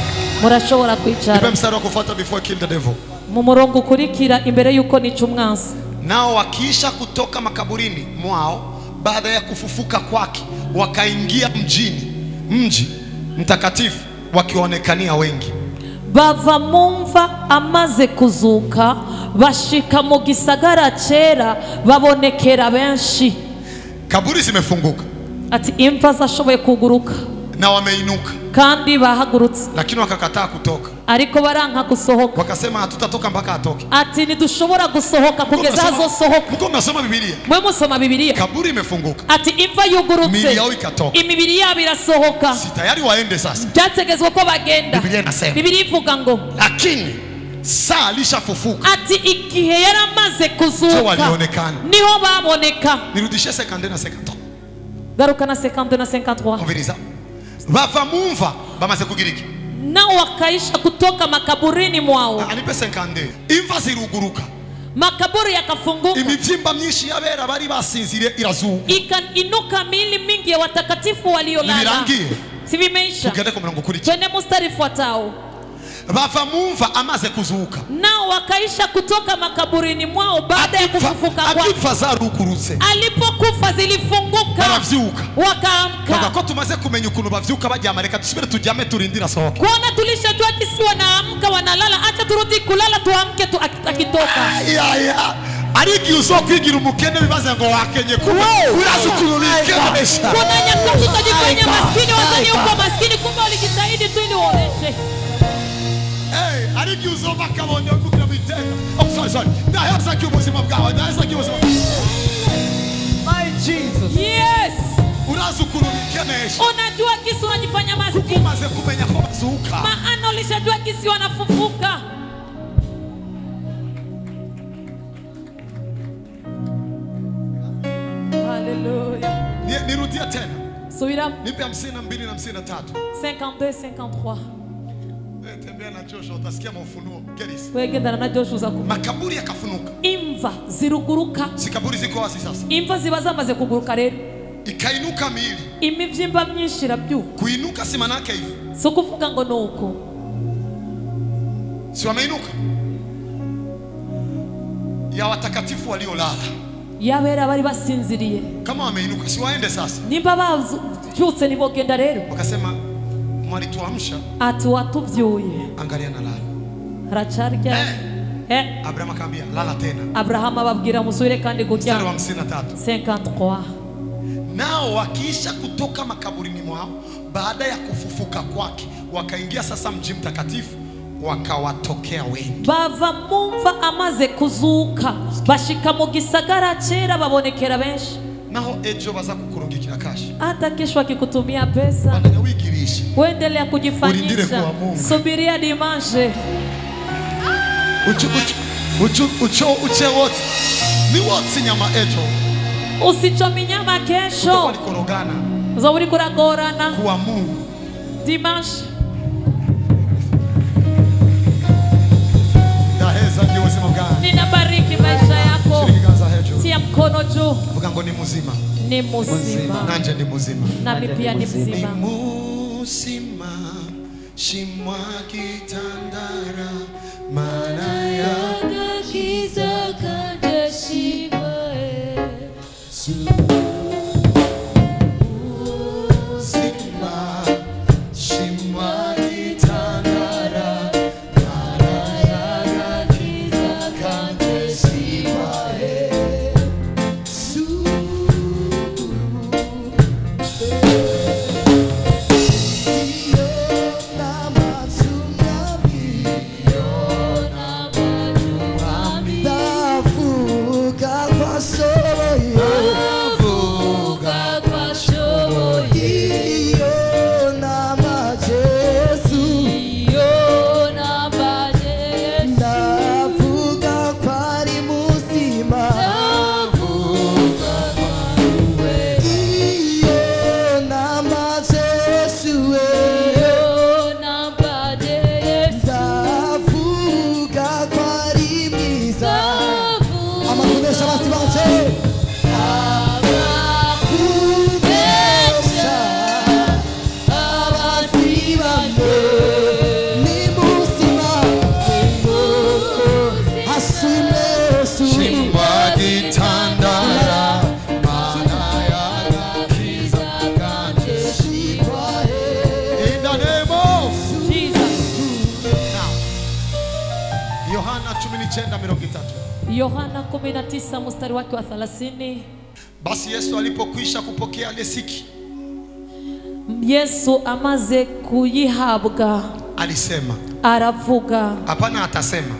Murashobora kwicara. Nipe mstari wa kufuata before kill the devil. Mu murongo ukurikira imbere yuko nica umwanzi. Nao wakiisha kutoka makaburini mwao baada ya kufufuka kwake wakaingia mji mtakatifu wakionekania wengi. Bava mumva amaze kuzuka bashika mu gisagara cera babonekera benshi. Kaburi zimefunguka. Ati imva zashoboye kuguruka. Na wameinuka. Kandi bahagurutse. Lakini wakakataa kutoka. Ariko baranka gusohoka. Wakasema hatutatoka mpaka atoke. Ati ntidushobora gusohoka kugeza hazosohoka. Mko mnasoma Biblia? Mwe musoma Biblia. Kaburi imefunguka. Ati imva yugurutse. Miili yao ikatoka. Imibiri yabo irasohoka. Si tayari waende sasa. Byategezwe ko bagenda. Biblia inasema. Biblia ivuga ngo lakini saa alishafufuka. Ati igihe yaramaze kuzuka. Niho baboneka. Nirudishe 52 na 53. Garuka na 52 na 53. Konviriza. Bava mumva bamaze kugiriki. nao wakaisha kutoka makaburini mwao. Anipe 50. Imva ziruguruka. Makaburi yakafunguka. Imivyimba myinshi yabera bari basinzire irazuka. Ikainuka miili mingi ya watakatifu waliolala. Birangiye. Si vimeisha. Tugende ku murongo kuri. Twende mstari fuatao. Bava mumva amaze kuzuka. Nao wakaisha kutoka makaburini mwao baada ya kufufuka kwake. Akifa zarukurutse. Alipokufa zilifunguka. Baravyuka. Wakaamka. Bagako tumaze kumenya ukuntu bavyuka bajyama, reka dusubire tujyame turindira sohoke. Kuona tulishajua kisi wanaamka wanalala, acha turudi kulala tuamke tu akitoka. Ariki uzokwigira umukene bibaze ngo wakenye kuba urazi ukuntu bikenesha. Kuna nyakati utajifanya maskini, wazani uko maskini, kumbe ulijitahidi tu ili uoneshe. Ariki uzova kabonye kugira bitenda. Sorry. Ndaheza cy'ubuzima bwawe, ndaheza cy'ubuzima. My Jesus. Yes. Urazi ukuntu bikenesha. Unajua kisi unajifanya maskini. Kumaze kumenya ko bazuka. Maana ulishajua kisi wanafufuka. Hallelujah. Nirudia tena. Subira. Nipe 52 na 53. 52 53. Tembea na Joshua utasikia mafunuo. Geris. Wegenda na Joshua za makaburi yakafunuka. Imva ziruguruka. Sikaburi ziko wazi sasa. Imva zibazamaze kuguruka rero. Ikainuka miili. Imivyimba myinshi irabyuka. Kuinuka si manake hivi. So kuvuga ngo nuko. Si wameinuka. Ya watakatifu waliolala. Yabera bari basinziriye. Kama wameinuka si waende sasa. Nimba bavyutse nibogenda rero. Wakasema mwalituamsha. Ati watuvyuye. Angalia na lala. Haracharya. Abraham akambia lala tena. Abraham ababwira musubire kandi Mstari wa kujya. 53. 53. Nao wakiisha kutoka makaburini mwao baada ya kufufuka kwake wakaingia sasa mji mtakatifu, wakawatokea wengi. Bava mumva amaze kuzuka bashika mu gisagara cyera babonekera benshi. Naho ejo baza kukurungikira kashi. Hata kesho akikutumia pesa Bandanya wigirisha. uendelea kujifanyisha. Subiria dimanche. Uche wote. Ni wote nyama ejo. Usichomi nyama kesho. Walikorogana. Zauri kuragorana. Kwa Mungu. Dimanche. Daheza ndio uzima gani? Ninabariki maisha yako. Shirikiza hejo. Tia mkono juu. Vuga ngo ni muzima. Ni muzima. Nanje ni muzima. Nami pia ni mzima. Ni muzima. Shimwa kitandara. Mana ya Kiza kanja shivae. Yohana 19 mstari wake wa 30. Basi Yesu alipokwisha kupokea lesiki, Yesu amaze kuyihabwa, alisema, aravuga. hapana atasema,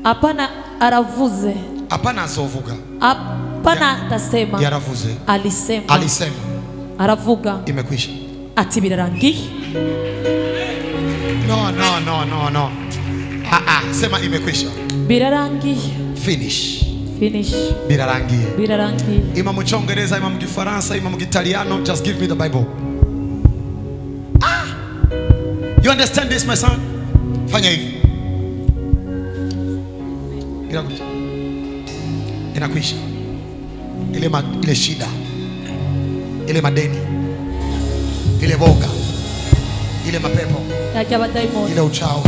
hapana aravuze, hapana azovuga, hapana atasema, yaravuze, alisema, aravuga, imekwisha. Ati birarangiye. No. Sema imekwisha. Birarangiye. Finish. Birarangiye. Ima mu Cyongereza, ima mu Gifaransa, ima mu Gitaliano, just give me the Bible. You understand this, my son? Fanya hivi. Inakwisha. Ile shida, ile madeni, ile boga, ile mapepo, ile uchawi.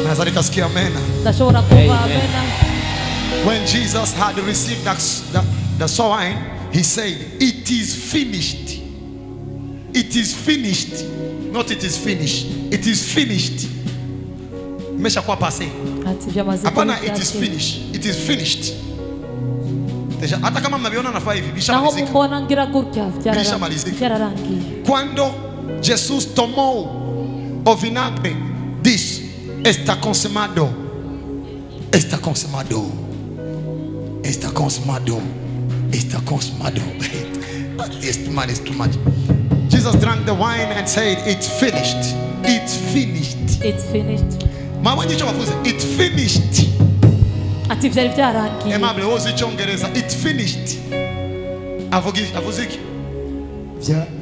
Naweza nikasikia amena. When Jesus had received the swine, he said, "It is finished." It is finished. Not it is finished. It is finished. Imeshakuwa passé. Hapana, it is finished. It is finished. Hata kama mnaviona nafaa hivi, bishamalizika. Cuando Jesús tomó o vinagre, dice, está consumado. Está consumado. Está consumado. Está consumado. This man is too much. Jesus drank the wine and said, "It's finished. It's finished. It's finished." Mama jicho mafuze, it's finished. Ati vyari vyarangiye. Emable wozi icyongereza, it's finished. Avuziki.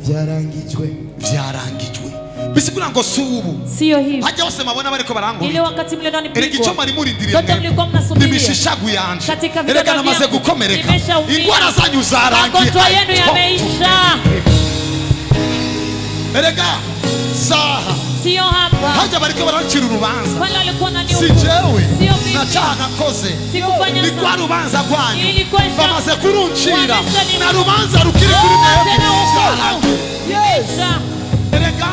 Vyarangijwe. Vyarangijwe. Bisikuna ngo subu. Sio hivi. Haja wose mabona bariko barangu. Ile wakati mle ndani pigwa. Igicho mari muri ndiriye. Yote mlikuwa mnasubiria. Nimishishagu yanje. Erega namaze gukomereka. Ingwara zanyu zarangiye. Magonjwa yenu yameisha. Erega saha. Sio hapa. Haja bariko barancira urubanza. Wala walikuwa nani huko? Si jewe. Sio mimi. Na chana koze. Sikufanya ni kwa rubanza kwanyu. Bamaze kuruncira. Na rubanza rukiri kuri mwe. Yes. Erega.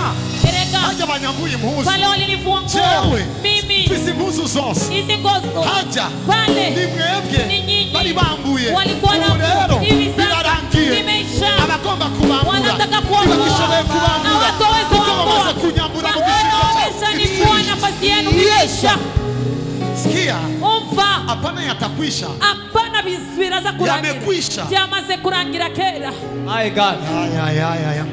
Haja banyambuye impuzu. Wale walinivua nguo. Mimi. Fisi impuzu zose. Hizi ngozo. Haja. Pale. Ni mwebwe. Ni nyinyi. Bali bambuye. Walikuwa na hivi sasa. Nimeisha. Abagomba kubambura. Wanataka kuambura. Na watu waweze kuambura. Kunyambura mu Nifua nafasi yenu nimeisha. Sikia. Umva. Hapana yatakwisha. Hapana bizwiraza kurangira. Yamekwisha. Byamaze kurangira kera. My God.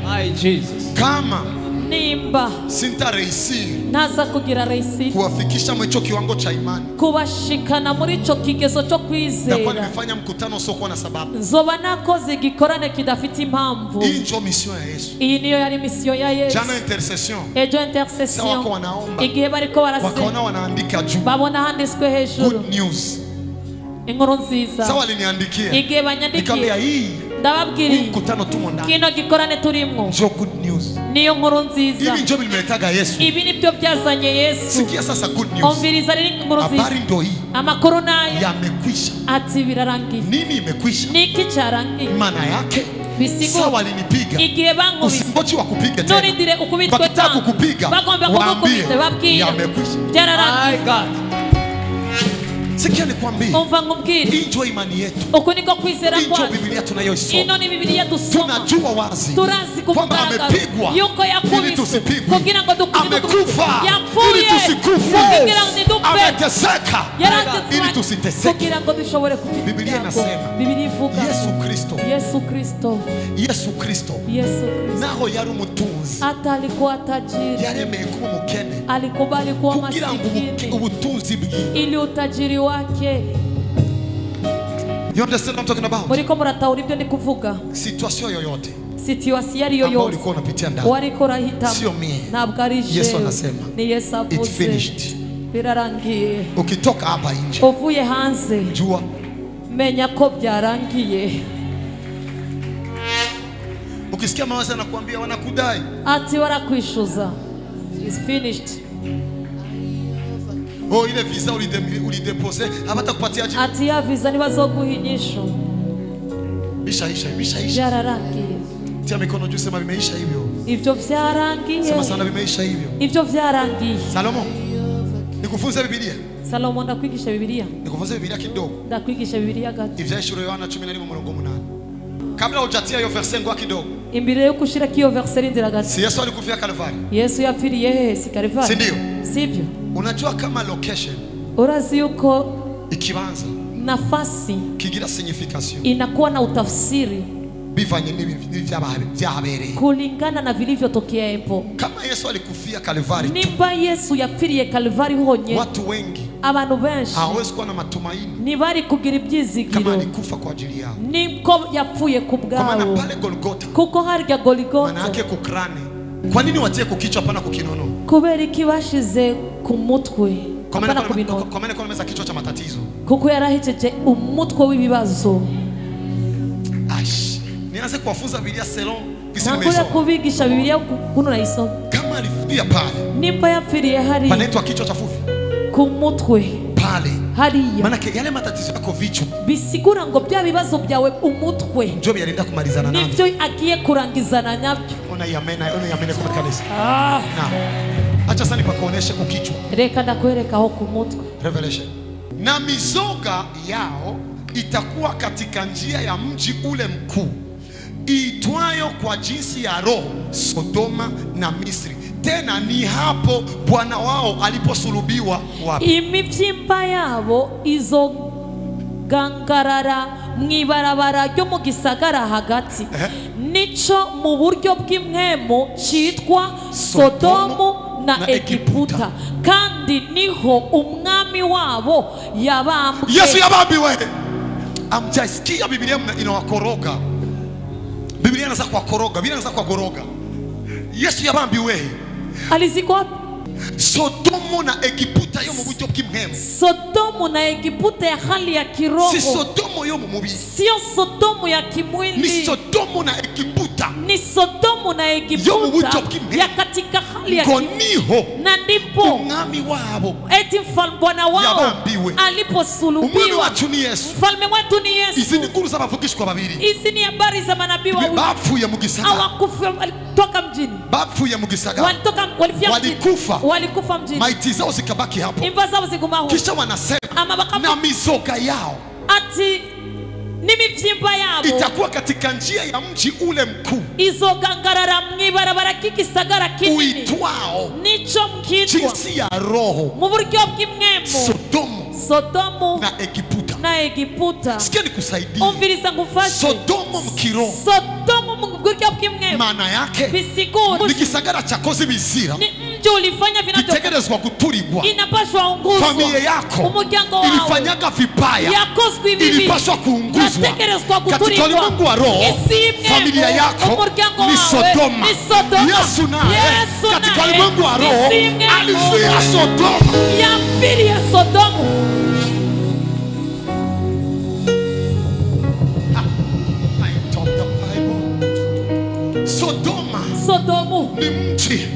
My Jesus. Kama nimba sinta reisi naza kugira reisi kuwafikisha mwicho kiwango cha imani, kubashikana muri ico kigezo cyo kwizera. Ndakuwa nimefanya mkutano sio na sababu. Nzoba nakoze igikorane kidafite impamvu. Hii ndio mission ya Yesu. Iyi niyo yari mission ya Yesu. Jana intercession. Ejo intercession. Wako wanaomba. Igihe bariko barasema. Wakaona wanaandika juu. Babona handitswe hejuru. Good news. Inkuru nziza. Sawa aliniandikia. Igihe banyandikiye. Nikamwambia hii. Ndababwiri. Mkutano tumo ndani. Kino gikorane turimwo. Njo good news. Niyo nkuru nziza. Ibi njo bimeletaga Yesu. Ibi nibyo byazanye Yesu. Sikia sasa good news. Omviriza riri nkuru nziza. Habari ndo hii. Amakuru nayo yamekwisha. Ati birarangiye. Nini imekwisha? Niki charangiye? Maana yake bisigo sawa alinipiga. Igihe bangu usingochi wakupige tena. Nurindire ukubitwe tena. Kukupiga. Bagomba kukubite babwire. Yamekwisha. Byararangiye. My God. Sikia nikwambie. Umva ngubwire. Injo imani yetu. Uko niko kwizera kwa. kwa. Injo Biblia tunayoisoma. Ino ni Biblia tusoma. Tunajua wazi. Turazi kwamba amepigwa. Yuko yakubise. Ili tusipigwe. Kugira ngo dukubite. Amekufa. Yapfuye. Ili tusikufe. Kugira ngo nidumbe. Ameteseka. Ili tusiteseke. Kugira ngo dushobore kupita. Biblia inasema. Biblia ivuga. Yesu Kristo. Yesu Kristo. Yesu Kristo. Yesu Kristo. Naho yari umutunzi. Hata alikuwa tajiri. Yaremeye kuba umukene. Alikubali kuwa masikini. Kugira ngo ubutunzi bwiwe. Ili utajiri wake. You understand what I'm talking about? Muriko murataura ibyo ndi kuvuga. Situation yoyote. Situation yari yoyote. Ambao ulikuwa unapitia ndani. Wariko rahita. Sio mie. Ntabwo ari je. Yesu anasema. Ni Yesu avuze. It's finished. Birarangiye. Ukitoka hapa nje. Uvuye hanze. Jua. Menya ko byarangiye. Ukisikia mawazo anakuambia wanakudai. Ati warakwishuza. It's finished. Oh, ile visa ulidepose habatakupatia jibu. Ati ya visa nibazoguhinyisha. Bishaisha. Byararangiye. Tia mikono juu, sema vimeisha hivyo. Ivyo vyarangiye. Sema sana vimeisha hivyo. Ivyo vyarangiye. Salomo. Nikufunze Biblia. Salomo ndakwigisha Biblia. Nikufunze Biblia kidogo. Ndakwigisha Biblia gato. Ivyashuro Yohana 14:8. Kabla hujatia hiyo verse ngo kidogo. Imbere yo kushira kiyo verse rindira gato. Si Yesu alikufia Kalvari. Yesu yapfiriye si Kalvari. Si ndio? Sivyo. Unajua kama location. Urazi yuko ikibanza nafasi kigira signification. Inakuwa na utafsiri. Bivanye n'ibyahabereye. Kulingana na vilivyotokea hapo. Kama Yesu alikufia Kalvari. Nimba Yesu yapfiriye Kalvari honye. Watu wengi abantu benshi hawezi kuwa na matumaini. Nibari kugira ibyizigiro. Kama alikufa kwa ajili yao. Niko yapfuye kubwabo. Kama na pale Golgotha. Kuko harya Golgotha. Maana yake kukrane. Kwa nini watie kukichwa hapana kukinono? Kubera iki bashize ku mutwe hapana kubinono? Kwa maana kwa meza kichwa cha matatizo. Kuko yarahijeje umutwe w'ibibazo. Ash. Nianze kuwafunza Biblia selon kisi nimesoma. Nakula kubigisha Biblia kuno naisoma. Kama alifia pale. Nimba yapfiriye hari. Panaitwa kichwa cha fufi. Ku mutwe. Pale. Hariya. Maana yale matatizo yako vichwa. Bisigura ngo bya bibazo byawe umutwe. Ndio yarinda kumalizana navyo. Nivyo agiye kurangizana nabyo. Ona yamena kwa kanisa. Na. Acha sasa nipakuoneshe kwa kichwa. Reka ndakwereka ho ku mutwe. Revelation. Na mizoga yao itakuwa katika njia ya mji ule mkuu iitwayo kwa jinsi ya roho Sodoma na Misri. Tena ni hapo Bwana wao aliposulubiwa wapi? Imivyimba yabo izo gangarara mwibarabara ryo mu gisagara hagati nico mu buryo bw'imwemo citwa Sodomu na Egiputa, kandi niho umwami wabo yabambwe. Yesu yabambiwe. Amjasikia Biblia inawakoroga. Biblia inaanza kuwakoroga, Biblia inaanza kuwagoroga. Yesu yabambiwe. Alizikwa Sodomu na Egiputa yo mu buryo bw'imwemo. Sodomu na Egiputa ya hali ya kiroho. Si Sodomu yo mu mubiri. Sio Sodomu ya kimwili. Ni Sodomu na Egiputa. Ni Sodomu na Egiputa ya katika hali ya kimwili. Na ndipo umwami wabo eti mfalme Bwana wao aliposulubiwa. Mfalme wetu ni Yesu. Izi ni nkuru z'abavugishwa babiri. Izi ni habari za manabii wawili. Bapfuye mu gisagara. Hawakufa, walitoka mjini. Bapfuye mu gisagara. Walikufa mjini. Maiti zao zikabaki hapo. Imva zao ziguma huko. Kisha wanasema na mizoga yao ati n'imivyimba yabo itakuwa katika njia ya mji ule mkuu izogangarara mwibarabara k'igisagara kinini uitwao nico mkitwa jinsi ya roho mu buryo bw'imwemo Sodomu na Egiputa. Sikia nikusaidie. Umviriza ngufashe. Sodomu mkiroho. Sodomu mu buryo bw'imwemo. Maana yake bisigura ni gisagara chakoze bizira. Ni mji ulifanya vinategerezwa kuturigwa. Inapaswa unguzwa. Familia yako umuryango wao ilifanyaga vibaya. Yakozwe ibibi. Ilipaswa kuunguzwa. Katika ulimwengu wa roho familia yako ni Sodoma. Yesu naye katika ulimwengu wa roho alifia Sodoma. Yafiria Sodomu. Sodomu ni mji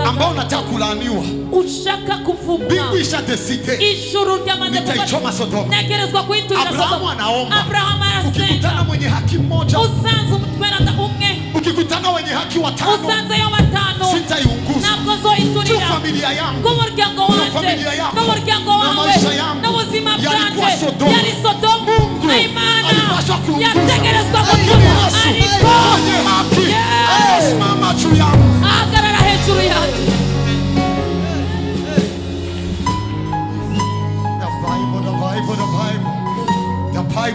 ambao unataka kulaaniwa. Ushaka kuvumwa. Mbingu ishadeside. Ishuru ryamaze nitaichoma Sodoma. Negerezwa kuiturira Sodoma. Abrahamu anaomba. Abrahamu anasema ukikutana mwenye haki mmoja. Usanze mtweranda umwe. Ukikutana wenye haki watano. Usanze yo watano. Sitaiunguza. Nakozo iturira. Tu familia yangu. Kumuryango wanje. Familia yako. Kumuryango wawe. Na maisha yangu. Na uzima bwanje. Yali Sodomu. Mungu alipaswa kuunguza. Yategerezwa kutunga. Alikuwa anasimama juu yangu. Agarara hejuru yangu.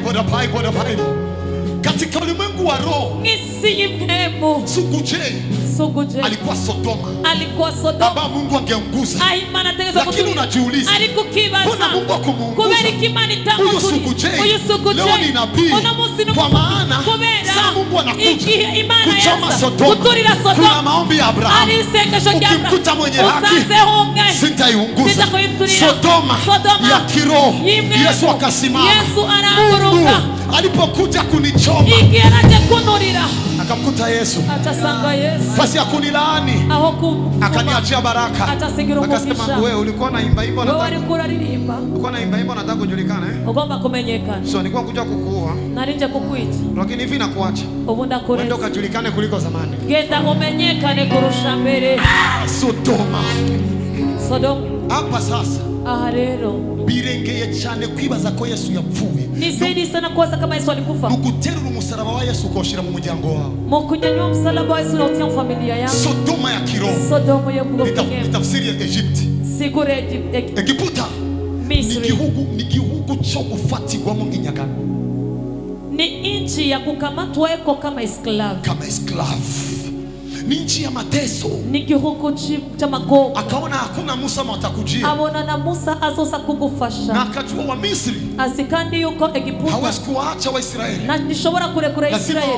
The Bible. Katika ulimwengu wa roho Suguje alikuwa Sodoma. Baba Mungu angeunguza. Lakini unajiuliza mbona Mungu akumuunguza huyu Suguje? Leo ni nabii. Kwa maana saa Mungu anakuja kuchoma Sodoma. Kuna maombi ya Abrahamu. Ukimkuta mwenye haki sitaiunguza. Sodoma ya kiroho Yesu akasimama. Mungu alipokuja kunichoma akamkuta Yesu. Fasi ya kunilaani akaniachia baraka. Akasema wewe ulikuwa unaimba nataka kujulikana so nilikuwa kuja kukuua lakini hivi nakuacha ndio kajulikane kuliko zamani. Sodoma hapa sasa birengeye cyane kwibaza ko Yesu yapfuye. Ni zaidi sana kuwaza kama Yesu alikufa. Muguterura umusaraba wa Yesu ukoshira mu muryango wawe. Mukunyanyua msalaba wa Yesu na utia familia yako. Sodoma ya kiroho. Sodomu ya kiroho. Ni tafsiri ya Egypt. Sigure Egiputa. Misri. Ni gihugu cyo gufatirwamo nk'inyagano. Ni inchi ya kukamatwa eko kama esclave. Kama esclave. ni nchi ya mateso. Ni gihugu cy'amagogo. Akaona hakuna Musa watakujia. Abona na Musa azoza kugufasha. Na akajua wa Misri asikandi yuko Egiputa hawezi kuacha wa Israeli. Na nishobora kurekura Israeli.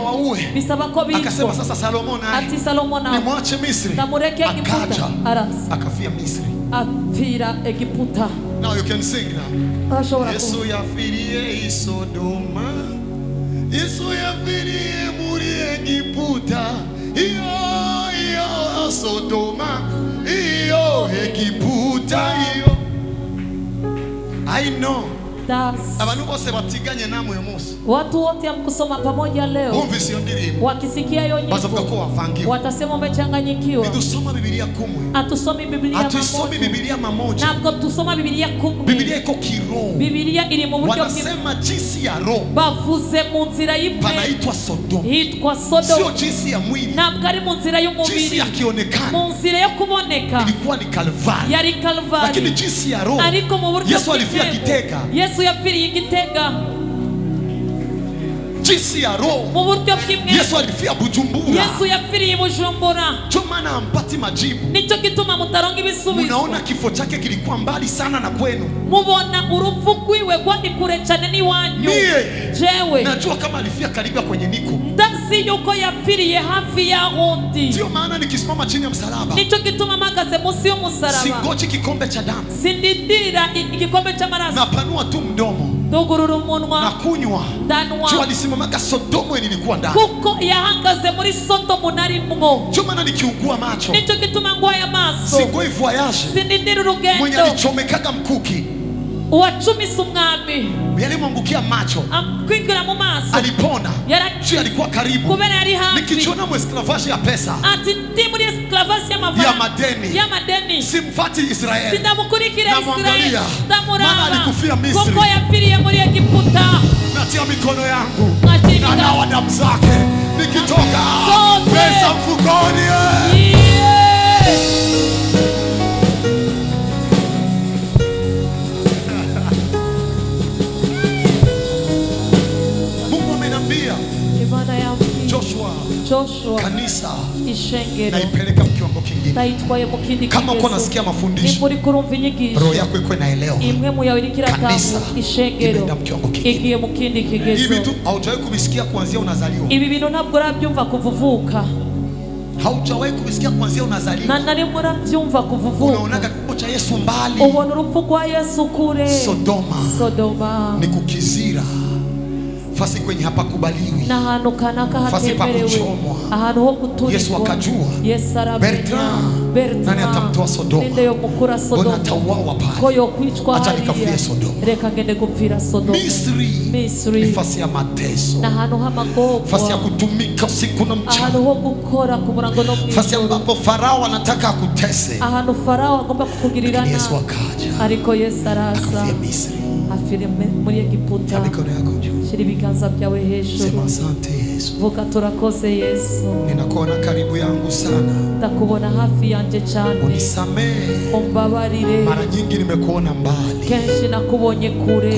Bisaba ko bico. Akasema sasa Salomon ati Salomon nimwache Misri. Namureke Egiputa. Akafia Misri. Afira Egiputa. Now you can sing now. Yesu yafirie Sodoma. Yesu yafirie muri Egiputa. Iyo Sodoma. Iyo Egiputa iyo. I know. Abantu bose batiganye namwe uyu munsi. Watu wote amkusoma pamoja leo. Bumvise iyo ndirimbo. Wakisikia hiyo nyimbo. Bazavuga ko wavangiwa. Watasema umechanganyikiwa. Bidusoma Biblia kumwe. Atusomi Biblia mamoja. Atusomi Biblia mamoja. Nabwo tusoma Biblia kumwe. Biblia iko kiroho. Biblia iri mu buryo wanasema jinsi ya roho. Bavuze mu nzira y'imwe. Panaitwa Sodoma. Hitwa Sodoma. Sio jinsi ya mwili. Nabwo ari mu nzira y'umubiri. Jinsi ya kionekana. Mu nzira yo kuboneka. Ilikuwa ni Kalvari. Yari Kalvari. Lakini jinsi ya roho. Ariko mu buryo Yesu alifia Gitega. Yesu yapfiriye Gitega. Jinsi ya roho. Mu buryo bw'imwe. Yesu alifia Bujumbura. Yesu yapfiriye Bujumbura. Chomana ampati majibu. Nicho gituma mutaronga ibisubizo. Munaona kifo chake kilikuwa mbali sana na kwenu. Mubona urupfu rwiwe rwari kure cyane n'iwanyu. Jewe najua kama alifia karibu kwenye niko. Ndazi yuko yapfiriye hafi ya hondi. Ndio maana nikisimama chini ya msalaba. Nicho gituma mpagaze munsi y'umusaraba. Singoje kikombe cha damu. Sindidira igikombe cy'amaraso. Napanua tu mdomo. Dugurura umunwa. Na kunywa. Danwa. Jua alisimamaga Sodomu nilikuwa ndani. Kuko yahagaze muri Sodomu nari mwo. Ndio maana nikiugua macho. Nicho gituma ngwaya maso. Singoi voyage. Sindidira urugendo. Mwenye alichomekaga mkuki. Uwachumisa umwami. Yalimwangukia macho. Kwingira mu maso. Alipona. Juu alikuwa karibu. Kubera yari hafi. Nikijiona mwesclavage ya pesa. Ati ndi muri esclavage ya madeni. Ya madeni. Simfati Israeli. Sindamukurikira Israeli. Maana alikufia Misri. Kuko yapfiriye muri Egiputa. Natia mikono yangu. Na nawa damu zake. Nikitoka. Pesa mfukoni. Joshua kanisa ishengero naipeleka kiwango kingine. Naitwaye mu kindi kigezo. Kama uko nasikia mafundisho, muri kurumva inyigisho, roho yako iko inaelewa. Imwe mu yawe irikira kanisa ishengero igiye mu kindi kigezo. Hivi tu haujawahi kubisikia kuanzia unazaliwa. Ibi bintu ntabwo urabyumva kuvuvuka. Haujawahi kubisikia kuanzia unazaliwa. Na nari murabyumva kuvuvuka. Unaonaga kifo cha Yesu mbali. Ubona urupfu rwa Yesu kure. Sodoma ni kukizira. Fasi kwenye hapa kubaliwi. Na hano kanaka hatemerewe. Ahantu ho guturirwa. Yesu akajua. Yesu arabimenya. Nani atamtoa Sodoma? Ninde yo mukura Sodoma? Bona atauawa pale. Koyo kwicwa hariya. Acha nikafie Sodoma. Reka ngende gupfira Sodoma. Misri. Ni fasi ya mateso. Na hano hamagogo. Fasi ya kutumika usiku na mchana. Ahantu ho gukora ku murango no mwijoro. Fasi ambapo Farao anataka akutese. Ahantu Farao agomba kukugirira nabi. Yesu akaja. Ariko Yesu araza. Akafia Misri. Afire muri Egiputa. Shira ibiganza byawe hejuru. Sema asante Yesu. Vuga turakoze Yesu. Ninakuona karibu yangu sana. Ndakubona hafi yanje cyane. Unisamehe. Umbabarire. Mara nyingi nimekuona mbali. Kenshi nakubonye kure.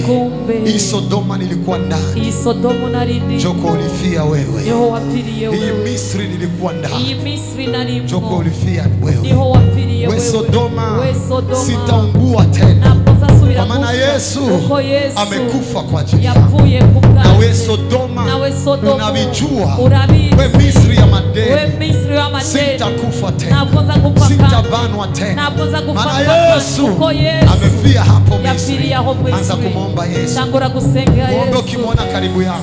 Kumbe. Hii Sodoma nilikuwa ndani. Hii Sodoma narindi. Joko ulifia wewe. Niho wapiriye wewe. Hii Misri nilikuwa ndani. Hii Misri narimo. Joko ulifia wewe. Niho wapiriye wewe. We Sodoma. Sitaungua tena. Kwa maana Yesu amekufa kwa ajili yako. Na we Sodoma unavijua. We Misri ya madeni. Sitakufa tena. Sitabanwa tena. Maana Yesu amefia hapo Misri. Anza kumomba Yesu. Muombe ukimwona karibu yako.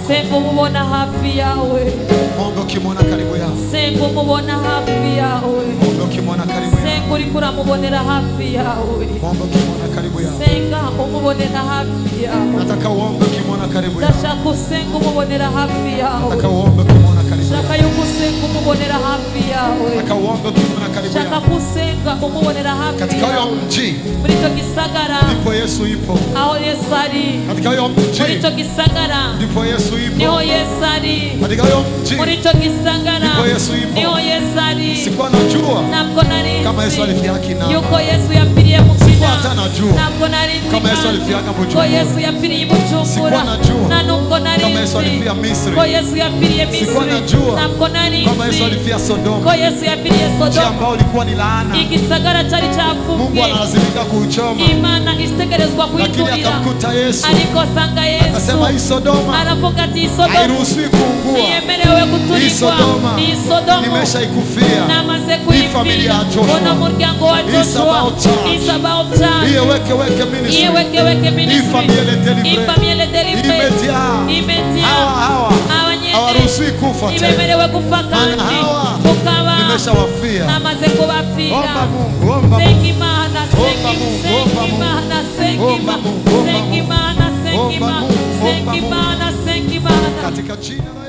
Muombe ukimwona karibu yako. Muombe ukimwona karibu yako. Senga uri kuramubonera hafi yawe. Muombe ukimwona karibu yako. Senga umubonera hafi yawe. Nataka uombe ukimwona karibu yako. Ndashaka usenga umubonera hafi yawe. Nataka uombe ukimwona karibu yako. Shaka yukusenga umubonera hafi yawe. Nataka uombe ukimwona karibu yako. Shaka kusenga umubonera hafi. Katika huyo mji. Muri cyo gisagara. Ndipo Yesu ipo. Aho Yesu ari. Katika huyo mji. Muri cyo gisagara. Ndipo Yesu ipo. Niho Yesu ari. Katika huyo mji. Muri cyo gisagara. Ndipo Yesu ipo. Niho Yesu ari. Sikuwa najua. Ntabwo nari kama Yesu alifia kinama. Yuko Yesu yapfiriye mu kinama. Sikuwa hata najua. Ntabwo nari Kama Yesu alifiaka Bujumbura. Ko Yesu yapfiriye Bujumbura. Sikuwa najua. Na nubwo nari Kama Yesu alifia nzi. Misri. Ko Yesu yapfiriye Misri. Sikuwa najua. Ntabwo nari nzi. Kama Yesu alifia Sodoma. Ko Yesu yapfiriye Mji Sodoma. ambao ulikuwa ni laana. Igisagara cyari Mungu cyapfuye. analazimika kuuchoma. Imana isitegerezwa Lakini kuiturira. akamkuta Yesu. Ariko asanga Yesu. Akasema hii Sodoma Aravuga ati Sodoma hairuhusiwi kuungua. niyemerewe Hii guturikwa. Sodoma Ni Sodoma nimeshaikufia. namaze Hii familia ya kuifia. Joshua. Ona muryango wa Hii Joshua. Sabaoth Church. Hii Sabaoth Church. Hii weke ministry. Hii weke ministry. Hii familia ile delivery. Hii familia ile delivery. Imejaa. Hawa hawaruhusiwi kufa tena. Nimemerewe kufa kandi. Hawa Ukaba nimeshawafia. namaze kubafira. Omba Mungu, omba Thank Mungu. you, Imana. Omba Mungu, omba Mungu. Thank you, Omba Imana. Mungu, omba Thank you, Mungu. Imana. Thank you, Omba Imana. Mungu, Thank omba you, Mungu. Imana. Thank you, Imana. Katika jina la